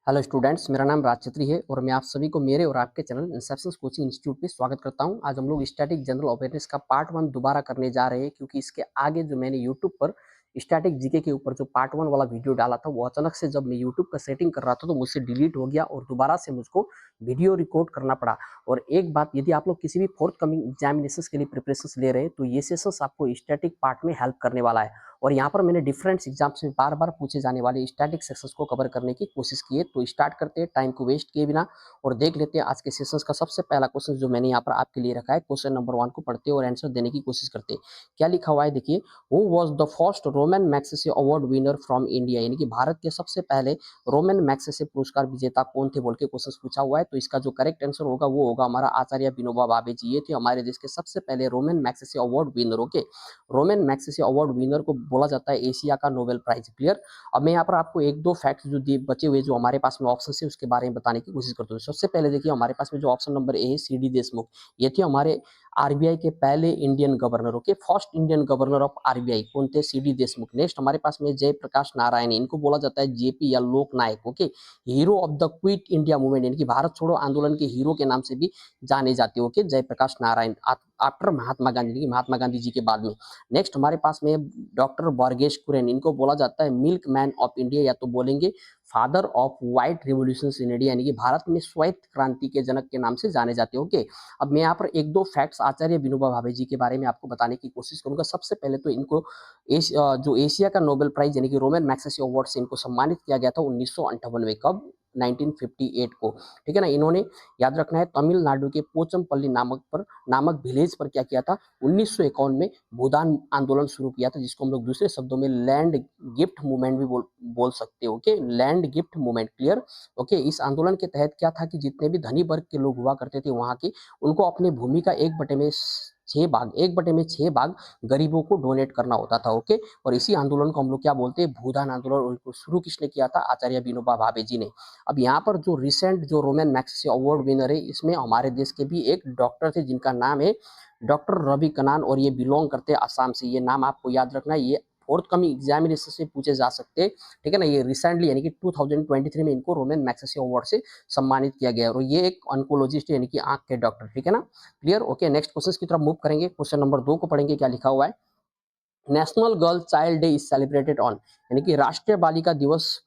Hello students, मेरा नाम राजछत्री है और मैं आप सभी को मेरे और आपके चैनल इंसेप्शन कोचिंग इंस्टीट्यूट पे स्वागत करता हूं। आज हम लोग स्टैटिक जनरल अवेयरनेस का पार्ट 1 दोबारा करने जा रहे हैं, क्योंकि इसके आगे जो मैंने यूट्यूब पर स्टैटिक जीके के ऊपर जो पार्ट 1 वाला वीडियो डाला था, वो अचानक से जब मैं यूट्यूब का सेटिंग कर रहा था तो मुझसे डिलीट हो गया और दोबारा से मुझको वीडियो रिकॉर्ड करना पड़ा। और एक बात, यदि आप लोग किसी भी फोर्थ कमिंग एग्जामिनेशन के लिए प्रिपरेशन ले रहे हैं तो ये सेशंस आपको स्टैटिक पार्ट में हेल्प करने वाला है। और यहाँ पर मैंने डिफरेंट एग्जाम्स में बार बार पूछे जाने वाले स्टैटिक सेक्शंस को कवर करने की कोशिश की है। तो स्टार्ट करते हैं टाइम को वेस्ट किए बिना और देख लेते हैं आज के सेशंस का सबसे पहला क्वेश्चन जो मैंने यहाँ पर आपके लिए रखा है। क्वेश्चन नंबर 1 को पढ़ते हैं और आंसर देने की कोशिश करते हैं। क्या लिखा हुआ है देखिए, who was the first Roman Magsaysay award winner from India, यानी कि भारत के सबसे पहले रोमन मैग्सेसे पुरस्कार विजेता कौन थे बोल के क्वेश्चन पूछा हुआ है। तो इसका जो करेक्ट आंसर होगा वो होगा हमारा आचार्य विनोबा भावे जी। ये थे हमारे देश के सबसे पहले Roman Magsaysay award winner. Okay, Roman Magsaysay award winner को बोला जाता है एशिया का नोबेल प्राइज। क्लियर। अब मैं यहाँ पर आपको एक दो फैक्ट्स जो बचे हुए जो हमारे पास में ऑप्शन है उसके बारे में बताने की कोशिश करता हूँ। सबसे पहले देखिए, हमारे पास में जो ऑप्शन नंबर ए है सी डी देशमुख, ये थे हमारे आरबीआई के पहले Indian governor. Okay, first Indian governor of RBI कौन थे? C D Deshmukh. नेक्स्ट हमारे पास में जयप्रकाश नारायण, इनको बोला जाता है जेपी या Lok Nayak. Okay, hero of the quit India movement, यानी कि भारत छोड़ो आंदोलन के हीरो के नाम से भी जाने जाते हो। ओके, जयप्रकाश नारायण आफ्टर महात्मा गांधी, महात्मा गांधी जी के बाद में। नेक्स्ट हमारे पास में डॉक्टर बर्गेश कुरेन, इनको बोला जाता है मिल्क मैन ऑफ इंडिया या तो बोलेंगे father of white revolution in India, यानी कि भारत में श्वेत क्रांति के जनक के नाम से जाने जाते हैं। ओके, अब मैं यहाँ पर एक दो फैक्ट्स आचार्य विनोबा भावे जी के बारे में आपको बताने की कोशिश करूंगा। सबसे पहले तो इनको जो एशिया का नोबेल प्राइज यानी कि रोमन मैग्सेसे अवार्ड से इनको सम्मानित किया गया था 1958 में। कब? 1958 को। ठीक है ना। इन्होंने, याद रखना है, तमिलनाडु के पोचमपल्ली नामक विलेज पर क्या किया था? 1951 में भूदान आंदोलन शुरू किया था, जिसको हम लोग दूसरे शब्दों में लैंड गिफ्ट मूवमेंट भी बोल सकते हो। Okay, land gift movement. Clear. Okay, इस आंदोलन के तहत क्या था कि जितने भी धनी वर्ग के लोग हुआ करते थे वहां के, उनको अपने भूमि का 1/6 भाग गरीबों को डोनेट करना होता था। ओके, और इसी आंदोलन को हम लोग क्या बोलते हैं? भूदान आंदोलन। और शुरू किसने किया था? आचार्य विनोबा भावे जी ने। अब यहाँ पर जो रिसेंट जो रोमन मैग्सेसे अवार्ड विनर है, इसमें हमारे देश के भी एक डॉक्टर थे जिनका नाम है डॉक्टर रवि कनान, और ये बिलोंग करते हैं असम से। ये नाम आपको याद रखना है, ये फोर्थ कमिंग एग्जामिनेशन से पूछे जा सकते हैं। ठीक है ना। ये रिसेंटली यानी कि 2023 में इनको रोमन मैग्सेसे अवार्ड से सम्मानित किया गया, और ये एक ऑन्कोलॉजिस्ट यानी कि आंख के डॉक्टर। ठीक है ना। क्लियर। ओके, नेक्स्ट क्वेश्चन की तरफ मूव करेंगे। क्वेश्चन नंबर 2 को पढ़ेंगे। क्या लिखा हुआ है? National girl child day is celebrated on, यानी कि राष्ट्रीय बालिका दिवस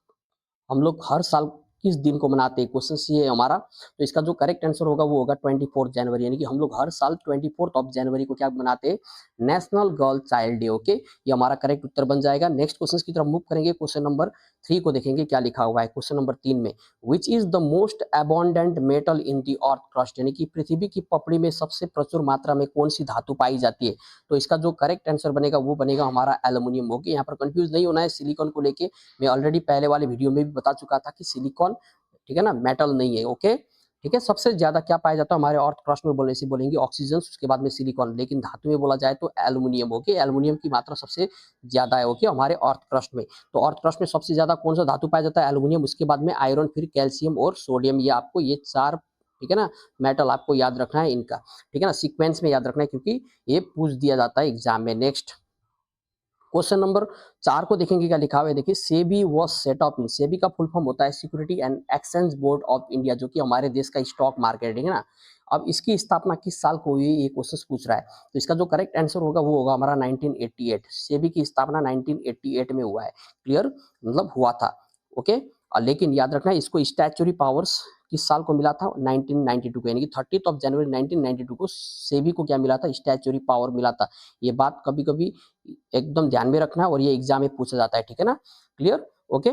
हम लोग हर साल किस दिन को मनाते हैं? क्वेश्चन ये है हमारा। तो इसका जो करेक्ट आंसर होगा वो होगा 24 जनवरी, यानी कि हम लोग हर साल 24 जनवरी को क्या मनाते हैं? National girl child day. Okay, ये हमारा करेक्ट उत्तर बन जाएगा। नेक्स्ट क्वेश्चन की तरफ मूव करेंगे। क्वेश्चन नंबर 3 को देखेंगे। क्या लिखा हुआ है क्वेश्चन नंबर 3 में? Which is the most abundant metal in the earth crust, यानी कि पृथ्वी की पपड़ी में सबसे प्रचुर मात्रा में कौन सी धातु पाई जाती है? तो इसका जो करेक्ट आंसर बनेगा वो बनेगा हमारा एल्यूमिनियम। ओके, यहाँ पर कंफ्यूज नहीं होना है सिलिकॉन को लेके। मैं ऑलरेडी पहले वाले वीडियो में भी बता चुका था कि सिलिकॉन, ठीक है ना, मेटल नहीं है। ओके, ठीक है। सबसे ज्यादा क्या पाया जाता है हमारे अर्थ क्रस्ट में? बोलने से बोलेंगे ऑक्सीजन, उसके बाद में सिलिकॉन, लेकिन धातु में बोला जाए तो एल्यूमिनियम। ओके, एल्यूमिनियम की मात्रा सबसे ज्यादा है। ओके, हमारे अर्थ क्रस्ट में। तो अर्थ क्रस्ट में सबसे ज्यादा कौन सा धातु पाया जाता है? एल्यूमिनियम, उसके बाद में आयरन, फिर कैल्शियम और सोडियम। ये आपको ये चार, ठीक है ना, मेटल आपको याद रखना है इनका। ठीक है ना, सीक्वेंस में याद रखना है क्योंकि ये पूछ दिया जाता है एग्जाम में। नेक्स्ट क्वेश्चन नंबर 4 को देखेंगे। क्या लिखा हुआ है? देखिए, SEBI was set up in, SEBI का फुल फॉर्म होता है security and exchange board of India, जो कि हमारे देश का स्टॉक मार्केट है ना। अब इसकी स्थापना किस साल को हुई, ये क्वेश्चन पूछ रहा है। तो इसका जो करेक्ट आंसर होगा वो होगा हमारा 1988। सेबी की स्थापना 1988 में हुआ है। क्लियर, मतलब हुआ था। ओके, लेकिन याद रखना है इसको स्टैच्यूटरी पावर्स किस साल को मिला था? 1992 को, यानी कि 30 जनवरी 1992 को सेबी को क्या मिला था? स्टैच्यूटरी पावर मिला था। ये बात कभी कभी एकदम ध्यान में रखना है और ये एग्जाम में पूछा जाता है। ठीक है ना। Clear. Okay,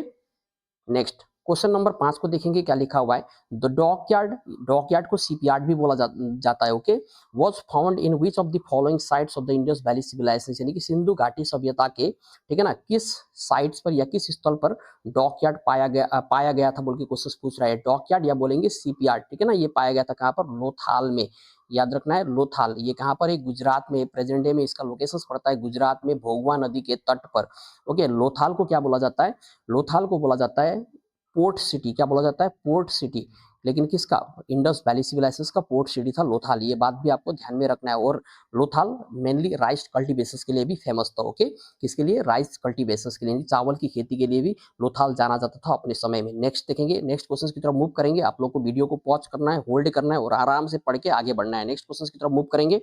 next question number 5 को देखेंगे। क्या लिखा हुआ है? द डॉकयार्ड, डॉकयार्ड को शिपयार्ड भी बोला जाता है। Okay, was found in which of the following sites of the Indus valley civilisation, यानी कि सिंधु घाटी सभ्यता के, ठीक है ना, किस साइट्स पर या किस स्थल पर डॉकयार्ड पाया गया था बोल के क्वेश्चन पूछ रहा है। डॉकयार्ड या बोलेंगे शिपयार्ड। ठीक है ना, ये पाया गया था कहाँ पर? लोथाल में। याद रखना है लोथाल, ये कहाँ पर है? गुजरात में। प्रेजेंट डे में इसका लोकेशन पड़ता है गुजरात में, भोगवा नदी के तट पर। ओके, लोथाल को क्या बोला जाता है? लोथाल को बोला जाता है पोर्ट सिटी। क्या बोला जाता है? Port city. लेकिन किसका, इंडस वैली सिविलाइजेशन का पोर्ट सिटी था लोथाल, ये बात भी आपको ध्यान में रखना है। और लोथाल मेनली राइस कल्टीवेशन के लिए भी फेमस था। ओके, किसके लिए, राइस कल्टीवेशन के लिए, चावल की खेती के लिए भी लोथाल जाना जाता था अपने समय में। नेक्स्ट देखेंगे, नेक्स्ट क्वेश्चन की तरफ मूव करेंगे। आप लोग को वीडियो को पॉज करना है, होल्ड करना है और आराम से पढ़ के आगे बढ़ना है। नेक्स्ट क्वेश्चन की तरफ मूव करेंगे।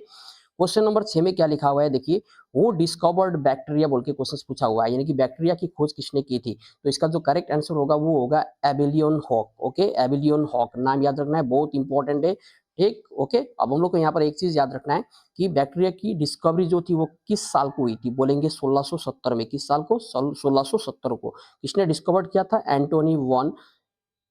क्वेश्चन नंबर 6 में क्या लिखा हुआ है, देखिए, वो डिस्कवर्ड बैक्टीरिया बोल के क्वेश्चन पूछा हुआ है, यानी कि बैक्टीरिया की खोज किसने की थी। तो इसका जो करेक्ट आंसर होगा वो होगा एबिलियन हॉक। ओके, एबिलियन हॉक, नाम याद रखना है, बहुत इंपॉर्टेंट है। ठीक, ओके। अब हम लोग को यहाँ पर एक चीज याद रखना है कि बैक्टीरिया की डिस्कवरी जो थी वो किस साल को हुई थी, बोलेंगे 1670 में। किस साल को, 1670 को। किसने डिस्कवर्ड किया था, एंटोनी वॉन,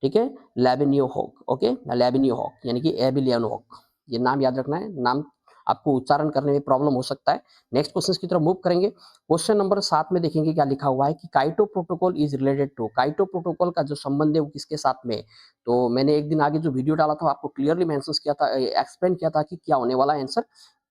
ठीक है, लेबेनियो हॉक। ओके, लेबेनियो हॉक यानी कि एबिलियन हॉक, ये नाम याद रखना है, नाम आपको उच्चारण करने में प्रॉब्लम हो सकता है। नेक्स्ट क्वेश्चन की तरफ मूव करेंगे। क्वेश्चन नंबर 7 में देखेंगे क्या लिखा हुआ है कि Kyoto protocol is related to, Kyoto protocol का जो संबंध है वो किसके साथ में है। तो मैंने एक दिन आगे जो वीडियो डाला था आपको क्लियरली मेंशन किया था, एक्सप्लेन किया था कि क्या होने वाला आंसर,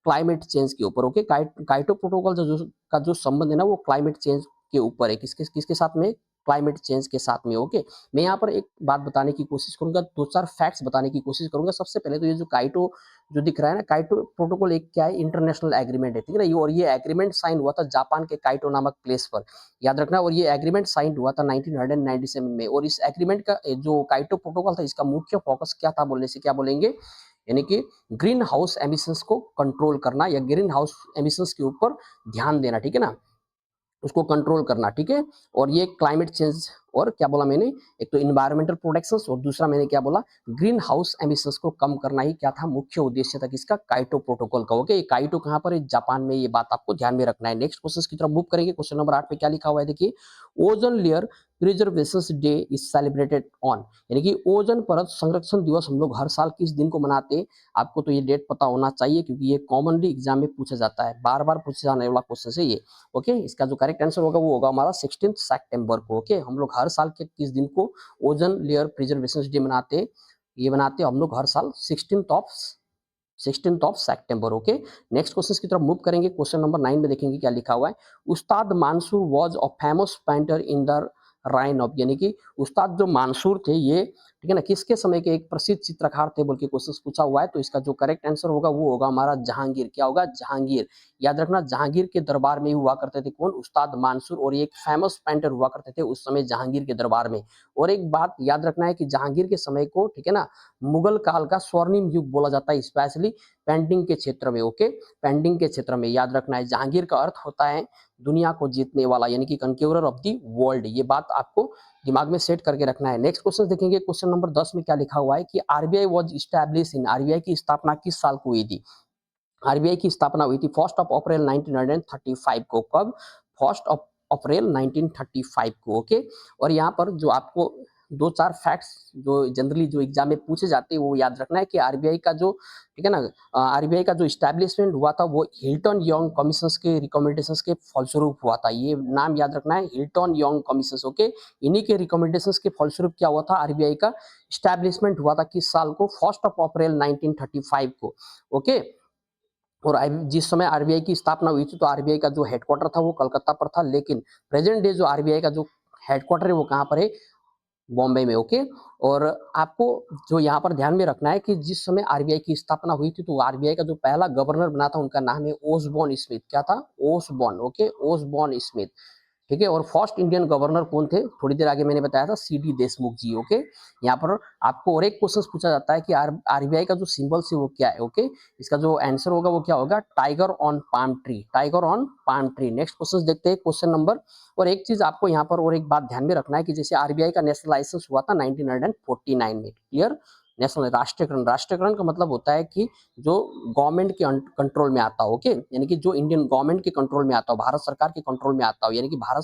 क्लाइमेट चेंज के ऊपर। ओके, काइटो प्रोटोकॉल का जो संबंध है ना वो क्लाइमेट चेंज के ऊपर है। किसके किसके साथ में, क्लाइमेट चेंज के साथ में। ओके, मैं यहाँ पर एक बात बताने की कोशिश करूंगा, दो चार फैक्ट्स बताने की कोशिश करूंगा। सबसे पहले तो ये जो काइटो जो दिख रहा है ना, काइटो प्रोटोकॉल एक क्या है, इंटरनेशनल एग्रीमेंट है, ठीक है ना। और ये एग्रीमेंट साइन हुआ था जापान के काइटो नामक प्लेस पर, याद रखना। और ये एग्रीमेंट साइन हुआ था 1997 में। और इस एग्रीमेंट का जो काइटो प्रोटोकॉल था इसका मुख्य फोकस क्या था बोलने से क्या बोलेंगे, यानी कि ग्रीन हाउस एमिशंस को कंट्रोल करना या ग्रीन हाउस एमिशंस के ऊपर ध्यान देना, ठीक है ना, उसको कंट्रोल करना, ठीक है। और ये क्लाइमेट चेंज, और क्या बोला मैंने, एक तो इन्वायरमेंटल प्रोटेक्शन और दूसरा मैंने क्या बोला, ग्रीन हाउस एमिशंस को कम करना ही क्या था, मुख्य उद्देश्य था किसका, काइटो प्रोटोकॉल का। ओके, काइटो कहां पर है, जापान में, ये बात आपको ध्यान में रखना है। नेक्स्ट क्वेश्चन की तरफ मूव करेंगे। क्वेश्चन नंबर 8 पे क्या लिखा हुआ है, देखिए, ozone layer preservation day is celebrated on, यानी कि ओजोन परत संरक्षण दिवस हम लोग हर साल किस दिन को मनाते हैं। आपको तो ये डेट पता होना चाहिए क्योंकि ये कॉमनली एग्जाम में पूछा जाता है, बार बार पूछे जाने वाला क्वेश्चन है ये। ओके, इसका जो करेक्ट आंसर होगा वो होगा हमारा 16 सितंबर को। ओके, हम लोग हर साल के किस दिन को ओजोन लेयर प्रिजर्वेशन डे मनाते हैं, ये मनाते हैं हम लोग हर साल 16 सितंबर। ओके, नेक्स्ट क्वेश्चन की तरफ मूव करेंगे। क्वेश्चन नंबर 9 में देखेंगे क्या लिखा हुआ है, Ustad Mansur was a famous painter in the reign of, यानी कि उस्ताद जो मंसूर थे ये, ठीक है ना, किसके समय के एक प्रसिद्ध चित्रकार थे बोल के क्वेश्चन पूछा हुआ है। तो इसका जो करेक्ट आंसर होगा वो होगा हमारा जहांगीर। क्या होगा, जहांगीर। याद रखना, जहांगीर के दरबार में हुआ करते थे कौन, उस्ताद मंसूर। और ये एक फेमस पेंटर हुआ करते थे उस समय जहांगीर के दरबार में। और एक बात याद रखना है कि जहांगीर के समय को, ठीक है ना, मुगल काल का स्वर्णिम युग बोला जाता है, स्पेशली पेंटिंग के क्षेत्र में। ओके, पेंटिंग के क्षेत्र में याद रखना है, जहांगीर का अर्थ होता है दुनिया को जीतने वाला, यानी कि कंक्यूरर ऑफ द वर्ल्ड। ये बात आपको दिमाग में सेट करके रखना है। नेक्स्ट क्वेश्चन देखेंगे। क्वेश्चन नंबर 10 में क्या लिखा हुआ है कि RBI was establish in, RBI की स्थापना किस साल को हुई थी। आरबीआई की स्थापना हुई थी 1 अप्रैल 1935 को। कब, 1 अप्रैल 1935 को। ओके, और यहाँ पर जो आपको दो चार फैक्ट्स जो जनरली जो एग्जाम में पूछे जाते हैं वो याद रखना है कि आरबीआई का जो, ठीक है ना, आरबीआई का जो इस्टेब्लिशमेंट हुआ था वो हिल्टन यंग कमीशंस के रिकमेंडेशंस के फलस्वरूप हुआ था। ये नाम याद रखना है, हिल्टन यंग कमीशंस। ओके, इन्हीं के रिकमेंडेशंस के फलस्वरूप क्या हुआ था, आरबीआई का इस्टेब्लिशमेंट हुआ था किस साल को, 1 अप्रैल 1935 को। ओके, और जिस समय आरबीआई की स्थापना हुई थी तो आरबीआई का जो हेडक्वार्टर था वो कलकत्ता पर था, लेकिन प्रेजेंट डे जो आरबीआई का जो हेडक्वार्टर है वो कहाँ पर है, बॉम्बे में। ओके, और आपको जो यहाँ पर ध्यान में रखना है कि जिस समय आरबीआई की स्थापना हुई थी तो आरबीआई का जो पहला गवर्नर बना था उनका नाम है ओसबॉर्न स्मिथ। क्या था, ओसबॉर्न। ओके, ओसबॉर्न स्मिथ, ठीक है। और फर्स्ट इंडियन गवर्नर कौन थे, थोड़ी देर आगे मैंने बताया था, सीडी देशमुख जी। ओके, यहाँ पर आपको और एक क्वेश्चन पूछा जाता है कि आरबीआई का जो सिंबल है वो क्या है। ओके, इसका जो आंसर होगा वो क्या होगा, tiger on palm tree, tiger on palm tree. Next question देखते हैं, क्वेश्चन नंबर, और एक चीज आपको यहाँ पर और एक बात ध्यान में रखना है कि जैसे आरबीआई का नेशनल लाइसेंस हुआ था 1949 में, क्लियर, नेशनल राष्ट्रीयकरण, राष्ट्रीयकरण का मतलब होता है कि जो गवर्नमेंट के कंट्रोल में आता हो। ओके, यानी कि जो इंडियन गवर्नमेंट के कंट्रोल में आता हो, भारत सरकार के कंट्रोल में आता हो, यानी कि भारत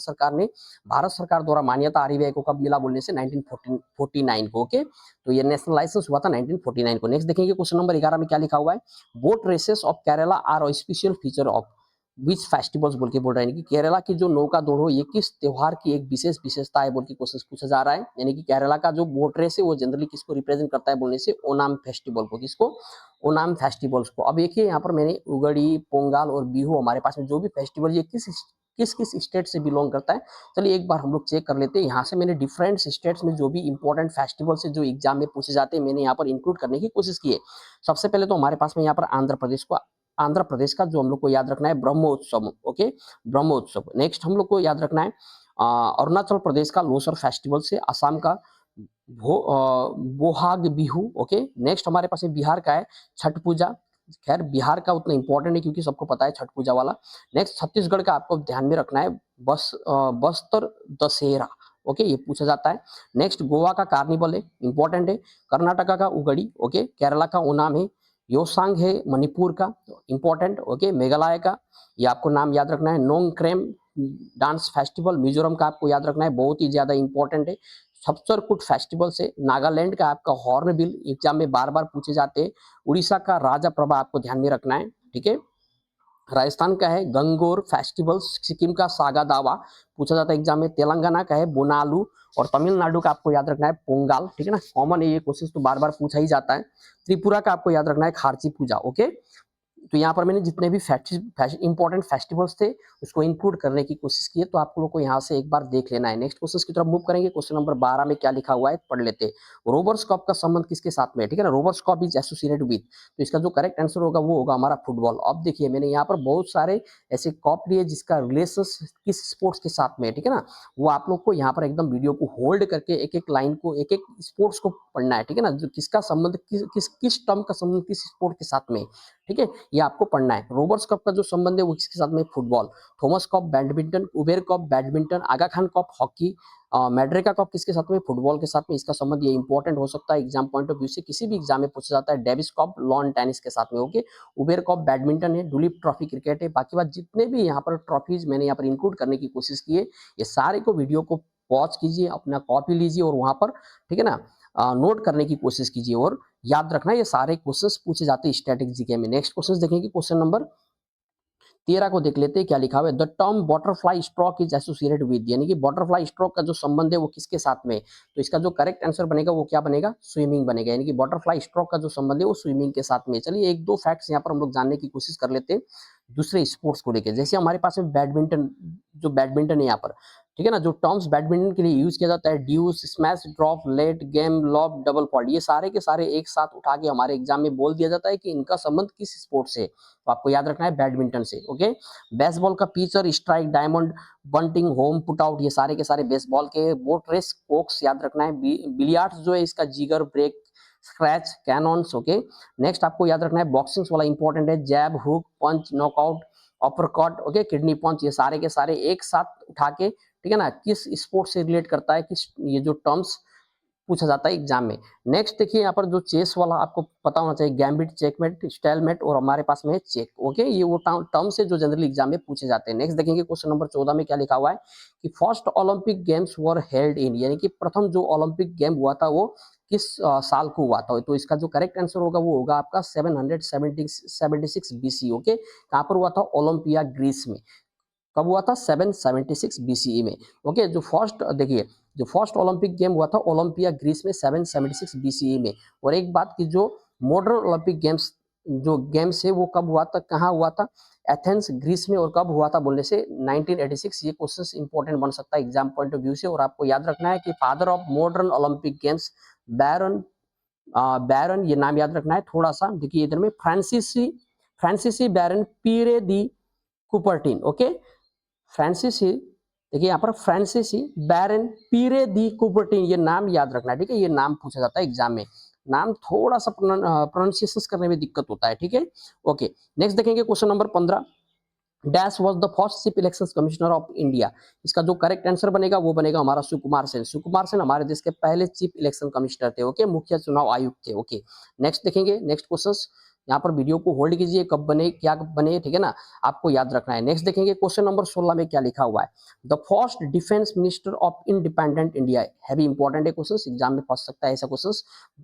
सरकार द्वारा मान्यता आरबीआई को कब मिला बोलने से 1949 को। ओके, तो ये नेशनल लाइसेंस हुआ था 1949 को। नेक्स्ट देखेंगे क्वेश्चन नंबर 11 में क्या लिखा हुआ है, boat races of Kerala are special feature of which festivals बोल के बोल रहा है, यानी कि केरला की जो नौका दौड़ हो ये किस त्योहार की एक विशेष विशेषता है बोल के क्वेश्चन पूछा जा रहा है। यानी कि केरला का जो बोट रेस है वो जनरली किसको रिप्रेजेंट करता है बोलने से, ओनाम फेस्टिवल को। किसको, ओनाम फेस्टिवल्स को। अब देखिए यहाँ पर मैंने उगड़ी, पोंगल और बिहू, हमारे पास में जो भी फेस्टिवल ये किस किस किस स्टेट से बिलोंग करता है। चलिए एक बार हम लोग चेक कर लेते हैं। यहाँ से मैंने डिफरेंट स्टेट्स में जो भी इंपॉर्टेंट फेस्टिवल्स है जो एग्जाम में पूछे जाते हैं मैंने यहाँ पर इंक्लूड करने की कोशिश की है। सबसे पहले तो हमारे पास में यहाँ पर आंध्र प्रदेश का जो हम लोग को याद रखना है ब्रह्मोत्सव, ओके, ब्रह्मोत्सव। नेक्स्ट हम लोग को याद रखना है अरुणाचल प्रदेश का लोसर फेस्टिवल से, असम का बोहाग बिहू, ओके। नेक्स्ट हमारे पास बिहार का है छठ पूजा। खैर बिहार का उतना इंपॉर्टेंट नहीं क्योंकि सबको पता है छठ पूजा वाला। नेक्स्ट छत्तीसगढ़ का आपको ध्यान में रखना है बस्तर दशहरा, ओके, ये पूछा जाता है। नेक्स्ट गोवा का कार्निवल है, इंपॉर्टेंट है। कर्नाटका का उगड़ी, ओके। केरला का ओनाम है। योसांग है मणिपुर का, इंपॉर्टेंट, ओके। मेघालय का ये आपको नाम याद रखना है। नोंगक्रेम डांस फेस्टिवल मिजोरम का आपको याद रखना है, बहुत ही ज्यादा इंपॉर्टेंट है। सप्तरकुट फेस्टिवल से। नागालैंड का आपका हॉर्नबिल एग्जाम में बार बार पूछे जाते हैं। उड़ीसा का राजा प्रभा आपको ध्यान में रखना है, ठीक है। राजस्थान का है गंगोर फेस्टिवल। सिक्किम का सागा दावा पूछा जाता है एग्जाम में। तेलंगाना का है बोनालू। और तमिलनाडु का आपको याद रखना है पोंगल, ठीक है ना, कॉमन है ये क्वेश्चन तो बार बार पूछा ही जाता है। त्रिपुरा का आपको याद रखना है खारची पूजा, ओके। तो यहाँ पर मैंने जितने भी इंपॉर्टेंट फेस्टिवल्स थे उसको इंक्लूड करने की कोशिश की है, तो आप लोगों को यहाँ से एक बार देख लेना है। नेक्स्ट क्वेश्चन की तरफ मूव करेंगे। क्वेश्चन नंबर 12 में क्या लिखा हुआ है पढ़ लेते हैं। रोबर्स कप का संबंध किसके साथ में है, ठीक है ना, robbers cup is associated with, तो इसका जो करेक्ट आंसर होगा वो होगा हमारा फुटबॉल। अब देखिए मैंने यहाँ पर बहुत सारे ऐसे कप लिए जिसका रिलेशन किस स्पोर्ट्स के साथ में है, ठीक है ना, वो आप लोग को यहाँ पर एकदम वीडियो को होल्ड करके एक एक लाइन को एक एक स्पोर्ट्स को पढ़ना है, ठीक है ना, जो किसका संबंध किस टर्म का संबंध किस स्पोर्ट के साथ में, ठीक है, ये आपको पढ़ना है। रोबर्ट्स कप का जो संबंध है वो किसके साथ में, football. Thomas Cup badminton, Uber Cup badminton, Aga Khan cup hockey, Merdeka cup किसके साथ में, फुटबॉल के साथ में। इसका संबंध ये इंपॉर्टेंट हो सकता है एग्जाम पॉइंट ऑफ व्यू से, किसी भी एग्जाम में पूछा जाता है। डेविस कप लॉन टेनिस के साथ में, ओके। उबेर कप बैडमिंटन है। डुलीप ट्रॉफी क्रिकेट है। बाकी बात जितने भी यहाँ पर ट्रॉफीज मैंने यहाँ पर इंक्लूड करने की कोशिश की है, ये सारे को वीडियो को पॉज कीजिए, अपना कॉपी लीजिए और वहां पर, ठीक है ना, नोट करने की कोशिश कीजिए और याद रखना ये सारे क्वेश्चंस पूछे जाते हैं स्टैटिक जीके में। नेक्स्ट क्वेश्चन देखेंगे, क्वेश्चन नंबर 13 को देख लेते हैं क्या लिखा हुआ है। The term butterfly stroke is associated with, यानी कि बटरफ्लाई स्ट्रोक का जो संबंध है वो किसके साथ में, तो इसका जो करेक्ट आंसर बनेगा वो क्या बनेगा, स्विमिंग बनेगा, यानी कि बटरफ्लाई स्ट्रोक का जो संबंध है वो स्विमिंग के साथ में। चलिए एक दो फैक्ट्स यहाँ पर हम लोग जानने की कोशिश कर लेते हैं दूसरे स्पोर्ट्स को लेकर। जैसे हमारे पास में बैडमिंटन, जो बैडमिंटन है यहाँ पर, ठीक है ना, जो टर्म्स बैडमिंटन के लिए यूज किया जाता है, deuce, smash, drop, let, game, lob, double fault, ये सारे के सारे एक साथ उठा के हमारे एग्जाम में बोल दिया जाता है कि इनका संबंध किस स्पोर्ट से, तो आपको याद रखना है बैडमिंटन से, ओके। बेसबॉल का pitcher, strike, diamond, bunting, home, put out, ये सारे के सारे बेसबॉल के। बोट रेस, कोक्स याद रखना है। बिलियर्ड्स जो है इसका जिगर, break, scratch, cannon's, okay. Next आपको याद रखना है बॉक्सिंग वाला इंपॉर्टेंट है, जैब, हुक, पंच, नॉकआउट, अपरकट, ओके, किडनी पंच, ये सारे के सारे एक साथ उठा के, ठीक है ना, किस स्पोर्ट से रिलेट करता है, किस, ये जो टर्म्स पूछा जाता है एग्जाम में। नेक्स्ट देखिए यहाँ पर जो चेस वाला आपको पता होना चाहिए, गैम्बिट, चेकमेट, स्टेलमेट और हमारे पास में है चेक, ओके, ये वो टर्म्स है जो जनरली एग्जाम में पूछे जाते हैं। नेक्स्ट देखेंगे क्वेश्चन नंबर 14 में क्या लिखा हुआ है कि first Olympic games were held in, यानी कि प्रथम जो ओलंपिक गेम हुआ था वो किस साल को हुआ था, तो इसका जो करेक्ट आंसर होगा वो होगा आपका 776 बीसी, ओके। कहाँ पर हुआ था, ओलंपिया ग्रीस में। कब हुआ था, 776 बीसीई में, ओके। जो फर्स्ट देखिए, जो फर्स्ट ओलंपिक गेम हुआ था ओलंपिया ग्रीस में 776 बीसीई में। और एक बात की जो मॉडर्न ओलंपिक गेम्स, जो गेम्स है वो कब हुआ था, कहाँ हुआ था, एथेंस ग्रीस में। और कब हुआ था बोलने से 1986। ये क्वेश्चन इंपॉर्टेंट बन सकता है एग्जाम पॉइंट ऑफ व्यू से। और आपको याद रखना है कि father of modern Olympic games baron, baron, ये नाम याद रखना है थोड़ा सा। देखिए इधर में फ्रांसीसी बैरन पीरे दी कुपर्टिन, ओके। फ्रांसीसी, देखिए यहाँ पर फ्रांसीसी बैरन पीरे दी कुबर्टिन, ये नाम याद रखना है, ठीक है, ये नाम पूछा जाता है एग्जाम में। नाम थोड़ा सा प्रोनाउंसिएशन करने में दिक्कत होता है, ठीक है, ओके। नेक्स्ट देखेंगे question number 15, dash was the first chief election commissioner of India, इसका जो करेक्ट आंसर बनेगा वो बनेगा हमारा सुकुमार सेन। सुकुमार सेन हमारे देश के पहले चीफ इलेक्शन कमिश्नर थे, ओके, मुख्य चुनाव आयुक्त थे, ओके। नेक्स्ट देखेंगे, नेक्स्ट क्वेश्चन, यहाँ पर वीडियो को होल्ड कीजिए, कब बने क्या बने, ठीक है ना, आपको याद रखना है। नेक्स्ट देखेंगे क्वेश्चन नंबर 16 में क्या लिखा हुआ है, the first defence minister of independent India, heavy important है क्वेश्चन, एग्जाम में फंस सकता है ऐसा क्वेश्चन।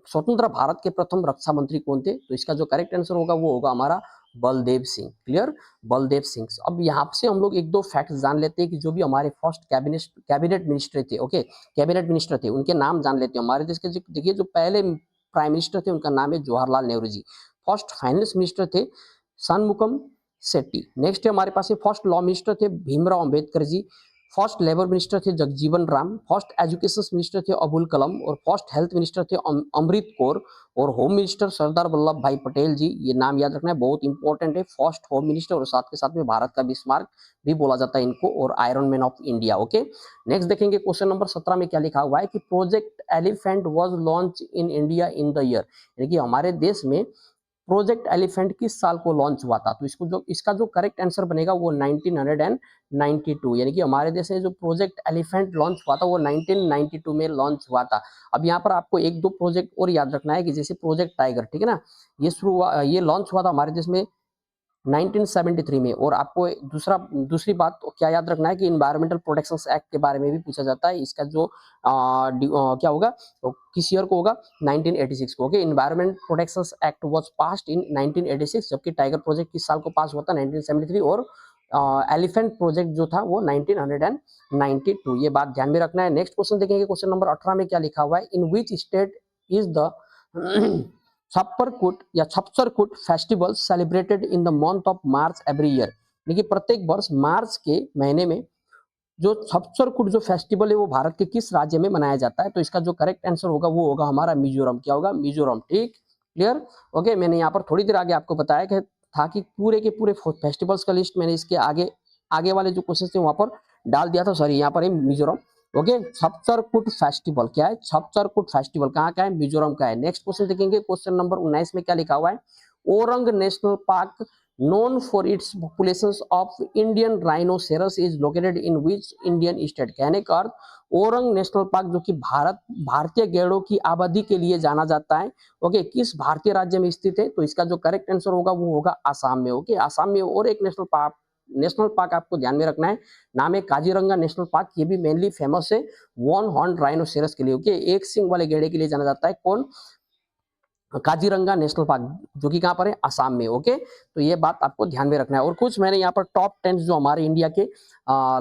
स्वतंत्र भारत के प्रथम रक्षा मंत्री कौन थे, तो इसका जो करेक्ट आंसर होगा वो होगा हमारा बलदेव सिंह, क्लियर, बलदेव सिंह। अब यहाँ से हम लोग एक दो फैक्ट्स जान लेते हैं कि जो भी हमारे फर्स्ट कैबिनेट मिनिस्टर थे, ओके, कैबिनेट मिनिस्टर थे, उनके नाम जान लेते हैं। हमारे देश के देखिए जो पहले प्राइम मिनिस्टर थे उनका नाम है Jawaharlal Nehru ji. First finance minister थे सनमुखम शेट्टी। नेक्स्ट है हमारे पास फर्स्ट लॉ मिनिस्टर थे Bhimrao Ambedkar ji, first labour minister थे Jagjivan Ram, first education minister थे अबुल कलाम और फर्स्ट हेल्थ मिनिस्टर थे अमृत कौर और होम मिनिस्टर सरदार वल्लभ भाई पटेल जी। ये नाम याद रखना है, बहुत इंपॉर्टेंट है, फर्स्ट होम मिनिस्टर और साथ के साथ में भारत का बिस्मार्क भी बोला जाता है इनको और iron man of India. Okay, next देखेंगे क्वेश्चन नंबर 17 में क्या लिखा हुआ है कि project elephant was launch in India in the year, यानी कि हमारे देश में प्रोजेक्ट एलिफेंट किस साल को लॉन्च हुआ था। तो इसका जो करेक्ट आंसर बनेगा वो 1992, यानी कि हमारे देश में जो प्रोजेक्ट एलिफेंट लॉन्च हुआ था वो 1992 में लॉन्च हुआ था। अब यहाँ पर आपको एक दो प्रोजेक्ट और याद रखना है कि जैसे प्रोजेक्ट टाइगर, ठीक है ना, ये लॉन्च हुआ था हमारे देश में 1973 में। और आपको दूसरी बात तो क्या याद रखना है कि इन्वायरमेंटल प्रोटेक्शन एक्ट के बारे में भी पूछा जाता है। इसका जो क्या होगा तो किस ईयर को होगा 1986 को। Okay, environment protection act was passed in 1986, जबकि टाइगर प्रोजेक्ट किस साल को पास हुआ था 1973 और एलिफेंट प्रोजेक्ट जो था वो 1992। ये बात ध्यान में रखना है। नेक्स्ट क्वेश्चन देखेंगे, क्वेश्चन नंबर 18 में क्या लिखा हुआ है, in which state is the छप्परकुट या छप्सरकुट festival celebrated in the month of March every year, यानी कि प्रत्येक वर्ष मार्च के महीने में जो छप्सरकुट जो फेस्टिवल है वो भारत के किस राज्य में मनाया जाता है। तो इसका जो करेक्ट आंसर होगा वो होगा हमारा मिजोरम। क्या होगा? मिजोरम। ठीक, क्लियर। ओके, मैंने यहाँ पर थोड़ी देर आगे आपको बताया कि था कि पूरे के पूरे फेस्टिवल्स का लिस्ट मैंने इसके आगे आगे वाले जो क्वेश्चन थे वहां पर डाल दिया था। सॉरी, यहाँ पर है मिजोरम। ओके, छप्सरकुट फेस्टिवल क्या है? छप्सरकुट फेस्टिवल कहाँ का है? मिजोरम का है। नेक्स्ट क्वेश्चन देखेंगे, क्वेश्चन नंबर 19 में क्या लिखा हुआ है, orang national park known for its populations of Indian rhinoceros is located in which Indian state। कहने का अर्थ ओरंग नेशनल पार्क जो कि भारतीय गैंडों की आबादी के लिए जाना जाता है, ओके, किस भारतीय राज्य में स्थित है। तो इसका जो करेक्ट आंसर होगा वो होगा आसाम में। ओके, आसाम में और एक नेशनल पार्क आपको ध्यान में रखना है, नाम है काजीरंगा नेशनल पार्क। ये भी मेनली फेमस है वन हॉर्न राइनोसेरस के लिए। ओके, एक सिंग वाले गैंडे के लिए जाना जाता है। कौन? काजीरंगा नेशनल पार्क, जो कि कहां पर है? आसाम में। ओके, तो ये बात आपको ध्यान में रखना है। और कुछ मैंने यहाँ पर टॉप 10 जो हमारे इंडिया के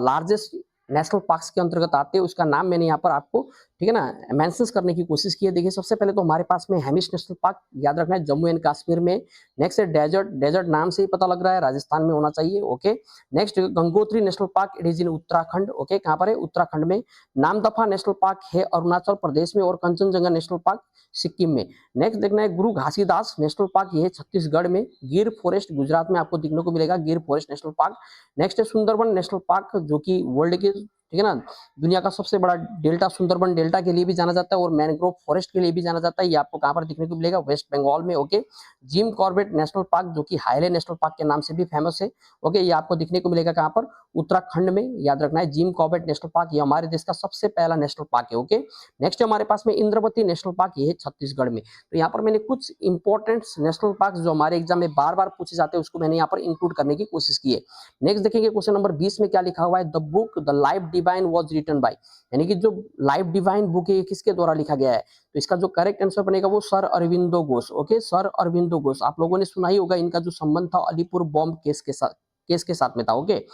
लार्जेस्ट नेशनल पार्क्स के अंतर्गत आते हैं उसका नाम मैंने यहाँ पर आपको, ठीक है ना, मेंशंस करने की कोशिश की है। देखिए, सबसे पहले तो हमारे पास में हेमिस नेशनल पार्क, याद रखना है, जम्मू एंड कश्मीर में। नेक्स्ट है डेजर्ट नाम से ही पता लग रहा है राजस्थान में होना चाहिए। Okay, next Gangotri national park, it is in Uttarakhand. Okay, कहां पर है? उत्तराखंड में। नामदफा नेशनल पार्क है अरुणाचल प्रदेश में और कंचनजंगा नेशनल पार्क सिक्किम में। नेक्स्ट देखना है गुरु घासीदास नेशनल पार्क, ये है छत्तीसगढ़ में। गिर फॉरेस्ट गुजरात में आपको देखने को मिलेगा, गिर फॉरेस्ट नेशनल पार्क। नेक्स्ट है सुंदरबन नेशनल पार्क, जो कि वर्ल्ड के, ठीक है ना, दुनिया का सबसे बड़ा डेल्टा, सुंदरबन डेल्टा के लिए भी जाना जाता है और मैनग्रोव फॉरेस्ट के लिए भी जाना जाता है। ये आपको कहां पर देखने को मिलेगा? वेस्ट बंगाल में। Okay, Jim Corbett national park, जो कि हाईले नेशनल पार्क के नाम से भी फेमस है। ओके, ये आपको दिखने को मिलेगा कहां पर? उत्तराखंड में। याद रखना है, जिम कॉर्बेट नेशनल पार्क ये हमारे देश का सबसे पहला नेशनल पार्क है। ओके, नेक्स्ट हमारे पास में इंद्रवती नेशनल पार्क, ये है छत्तीसगढ़ में। तो यहाँ पर मैंने कुछ इंपॉर्टेंट नेशनल पार्क जो हमारे एग्जाम में बार बार पूछे जाते हैं उसको मैंने यहाँ पर इंक्लूड करने की कोशिश की है। नेक्स्ट देखेंगे क्वेश्चन नंबर 20 में क्या लिखा हुआ है, the book the life divine was written by, यानी कि जो लाइफ डिवाइन बुक है किसके द्वारा लिखा गया है। तो इसका जो करेक्ट आंसर बनेगा वो sir Aurobindo Ghosh. Okay, sir Aurobindo Ghosh, आप लोगों ने सुना ही होगा, इनका जो संबंध था अलीपुर बॉम्ब केस के साथ में था। ओके,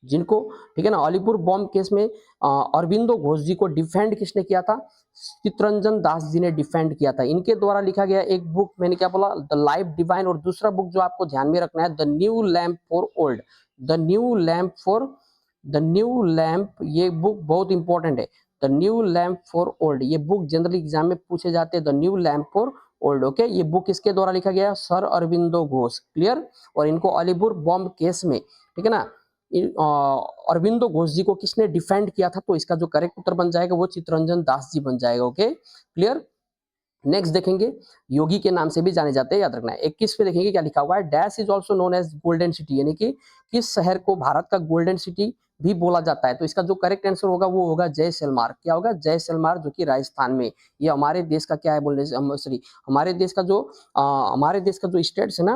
जिनको, ठीक है ना, अलीपुर बॉम्ब केस में अरविंदो घोष जी को डिफेंड किसने किया था? चितरंजन दास जी ने डिफेंड किया था। इनके द्वारा लिखा गया एक बुक, मैंने क्या बोला, द लाइफ डिवाइन। और दूसरा बुक जो आपको ध्यान में रखना है, the new lamp for old, the new lamp, ये बुक बहुत इंपॉर्टेंट है। The new lamp for old, ये बुक जनरली एग्जाम में पूछे जाते हैं, the new lamp for old. Okay, ये बुक किसके द्वारा लिखा गया? सर अरविंदो घोष। क्लियर। और इनको अलीपुर बॉम्ब केस में, ठीक है ना, अरविंदो घोष जी को किसने डिफेंड किया था? तो इसका जो करेक्ट उत्तर बन जाएगा वो चितरंजन दास जी बन जाएगा। Okay, clear. नेक्स्ट देखेंगे, योगी के नाम से भी जाने जाते हैं, याद रखना है। 21 पे देखेंगे क्या लिखा हुआ है, dash is also known as golden city, यानी कि किस शहर को भारत का गोल्डन सिटी भी बोला जाता है। तो इसका जो करेक्ट आंसर होगा वो होगा जैसलमेर। क्या होगा? जैसलमेर, जो कि राजस्थान में। ये हमारे देश का क्या है बोल रहे, सॉरी, हमारे देश का जो स्टेट्स है ना,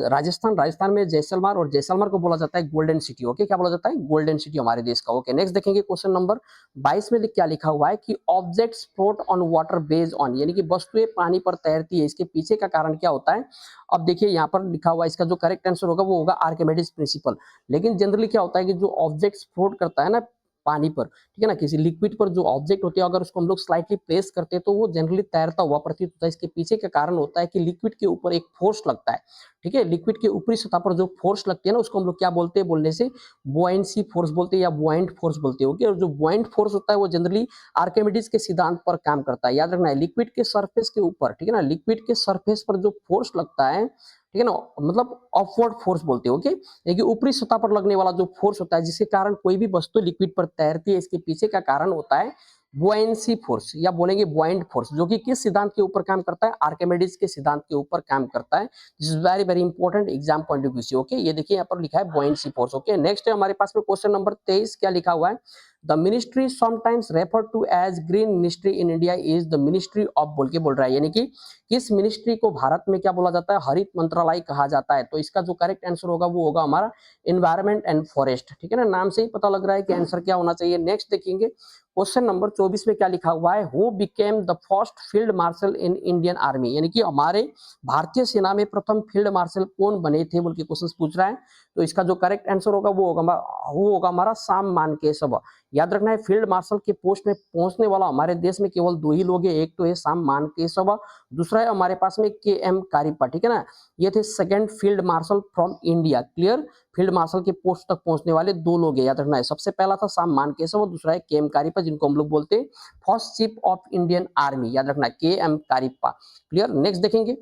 राजस्थान में जैसलमेर, और जैसलमेर को बोला जाता है गोल्डन सिटी। ओके, क्या बोला जाता है? गोल्डन सिटी हमारे देश का। ओके, नेक्स्ट देखेंगे क्वेश्चन नंबर 22 में क्या लिखा हुआ है कि objects float on water based on, यानी कि वस्तुएं पानी पर तैरती है, इसके पीछे का कारण क्या होता है? अब देखिए यहाँ पर लिखा हुआ है, इसका जो करेक्ट आंसर होगा वो होगा आर्किमिडीज प्रिंसिपल। लेकिन जनरली क्या होता है कि जो ऑब्जेक्ट्स फ्लोट करता है ना पानी पर, ठीक है ना, किसी लिक्विड पर जो ऑब्जेक्ट होते हैं अगर उसको हम लोग स्लाइटली प्रेस करते हैं तो वो जनरली तैरता हुआ प्रतीत होता है। इसके पीछे का कारण होता है कि लिक्विड के ऊपर एक फोर्स लगता है, ठीक है, लिक्विड के ऊपरी सतह पर जो फोर्स लगती है ना उसको हम लोग क्या बोलते हैं, बोलने से बुआयंसी फोर्स बोलते हैं या बुआयंट फोर्स बोलते हैं। ओके, और जो बुआयंट फोर्स होता है वो जनरली आर्किमिडीज के सिद्धांत पर काम करता है। याद रखना है, लिक्विड के सरफेस के ऊपर, ठीक है ना, लिक्विड के सरफेस पर जो फोर्स लगता है, ठीक है ना, मतलब अपवर्ड फोर्स बोलते हैं। ओके, यानी ऊपरी सतह पर लगने वाला जो फोर्स होता है जिसके कारण कोई भी वस्तु लिक्विड पर तैरती है, इसके पीछे का कारण होता है बुआयंसी फोर्स या बोलेंगे बुआयंट फोर्स, जो कि किस सिद्धांत के ऊपर काम करता है, आर्किमिडीज के सिद्धांत के ऊपर काम करता है। This is very very important exam point of view से। ओके, ये देखिए यहाँ पर लिखा है बुआयंसी फोर्स। ओके, नेक्स्ट है हमारे पास में क्वेश्चन नंबर 23, क्या लिखा हुआ है, the ministry sometimes refer to as green ministry in India is the ministry of, बोल के बोल रहा है, यानी कि किस मिनिस्ट्री को भारत में क्या बोला जाता है, हरित मंत्रालय कहा जाता है। तो इसका जो करेक्ट आंसर होगा वो होगा हमारा एनवायरमेंट एंड फॉरेस्ट, ठीक है ना, नाम से ही पता लग रहा है कि आंसर क्या होना चाहिए। नेक्स्ट देखेंगे क्वेश्चन नंबर 24 में क्या लिखा हुआ है, who became the first field marshal in Indian army, यानी कि हमारे भारतीय सेना में प्रथम फील्ड मार्शल कौन बने थे, बोल के क्वेश्चन पूछ रहा है। तो इसका जो करेक्ट आंसर होगा वो होगा हमारा साम मानकेशव। याद रखना है, फील्ड मार्शल के पोस्ट में पहुंचने वाला हमारे देश में केवल दो ही लोग हैं, एक तो है साम मानकेशव, दूसरा है हमारे पास में के एम कारिप्पा, ठीक है ना, ये थे second field marshal from India. Clear, field marshal के पोस्ट तक पहुंचने वाले दो लोग हैं, याद रखना है, सबसे पहला था साम मानकेशव और दूसरा है के एम कारिप्पा, जिनको हम लोग बोलते हैं first chief of Indian army. याद रखना है, के एम कारिप्पा। क्लियर, नेक्स्ट देखेंगे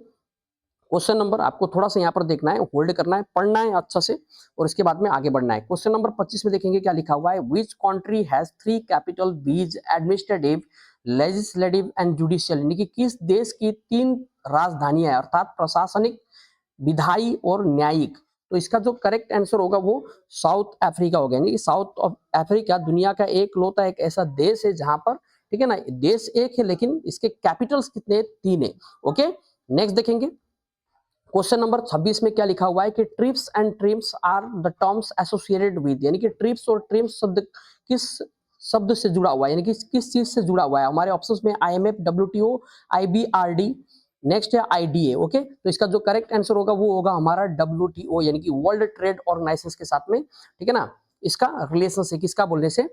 क्वेश्चन नंबर, आपको थोड़ा सा यहाँ पर देखना है, होल्ड करना है, पढ़ना है अच्छा से और इसके बाद में आगे बढ़ना है। क्वेश्चन नंबर 25 में देखेंगे क्या लिखा हुआ है, विच कंट्री हैज 3 कैपिटल बीज एडमिनिस्ट्रेटिव लेजिस्लेटिव एंड जुडिशियल, यानी कि किस देश की 3 राजधानियां हैं, अर्थात प्रशासनिक, विधायी और न्यायिक। तो इसका जो करेक्ट आंसर होगा वो साउथ अफ्रीका होगा, यानी कि साउथ ऑफ अफ्रीका दुनिया का एक लौता एक ऐसा देश है जहां पर, ठीक है ना, देश एक है लेकिन इसके कैपिटल्स कितने, 3 है। ओके, नेक्स्ट देखेंगे क्वेश्चन नंबर 26 में क्या लिखा हुआ है कि TRIPS and TRIMS are the terms associated with, यानी कि ट्रिप्स और ट्रिम्स शब्द किस शब्द से जुड़ा हुआ है, यानी कि किस चीज से जुड़ा हुआ है। हमारे ऑप्शंस में आईएमएफ, डब्ल्यूटीओ, आईबीआरडी, नेक्स्ट है आईडीए। ओके, तो इसका जो करेक्ट आंसर होगा वो होगा हमारा डब्ल्यूटीओ, यानी कि वर्ल्ड ट्रेड ऑर्गेनाइजेशन के साथ में, ठीक है ना, इसका रिलेशन से किसका बोलने से,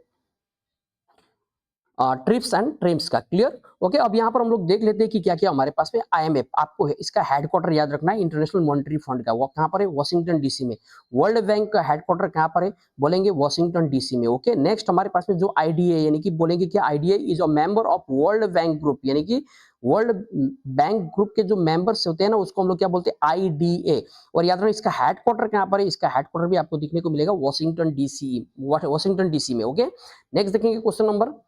ट्रिप्स एंड ट्रिम्स का। क्लियर, ओके, अब यहाँ पर हम लोग देख लेते हैं कि क्या क्या हमारे पास में आईएमएफ, आपको है इसका हेडक्वार्टर याद रखना है, इंटरनेशनल मॉनेटरी फंड का, वो कहाँ पर है, वॉशिंगटन डीसी में। वर्ल्ड बैंक का हेडक्वार्टर कहाँ पर है, बोलेंगे वॉशिंगटन डीसी में। ओके, नेक्स्ट हमारे पास में जो आईडीए, यानी कि बोलेंगे कि IDA is a member of world bank group, यानी कि वर्ल्ड बैंक ग्रुप के जो मेंबर्स होते हैं ना उसको हम लोग क्या बोलते हैं, आईडीए। और याद रखना इसका हेडक्वार्टर कहाँ पर है, इसका हेडक्वार्टर भी आपको देखने को मिलेगा वॉशिंगटन डीसी, वॉशिंगटन डीसी में। ओके, नेक्स्ट देखेंगे क्वेश्चन नंबर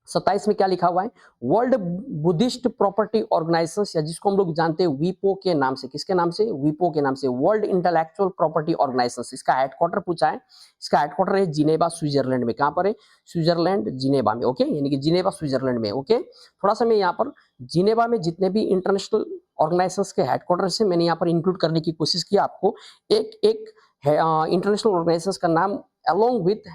27 में क्या लिखा हुआ है, वर्ल्ड बुद्धिस्ट प्रॉपर्टी ऑर्गेनाइजेशन, या जिसको हम लोग जानते हैं वीपो के नाम से, किसके नाम से, वीपो के नाम से, वर्ल्ड इंटेलेक्चुअल प्रॉपर्टी ऑर्गेनाइजेशन, इसका हेडक्वार्टर पूछा है, इसका हेडक्वार्टर है जिनेवा स्विट्जरलैंड में। कहां पर है, स्विट्जरलैंड जिनेवा में। ओके, यानी कि जिनेवा स्विट्जरलैंड में। ओके, थोड़ा सा मैं यहाँ पर जिनेवा में जितने भी इंटरनेशनल ऑर्गेनाइजेशंस के हेडक्वार्टर से मैंने यहाँ पर इंक्लूड करने की कोशिश की, आपको एक एक इंटरनेशनल ऑर्गेनाइजेशंस का नाम अलोंग विथ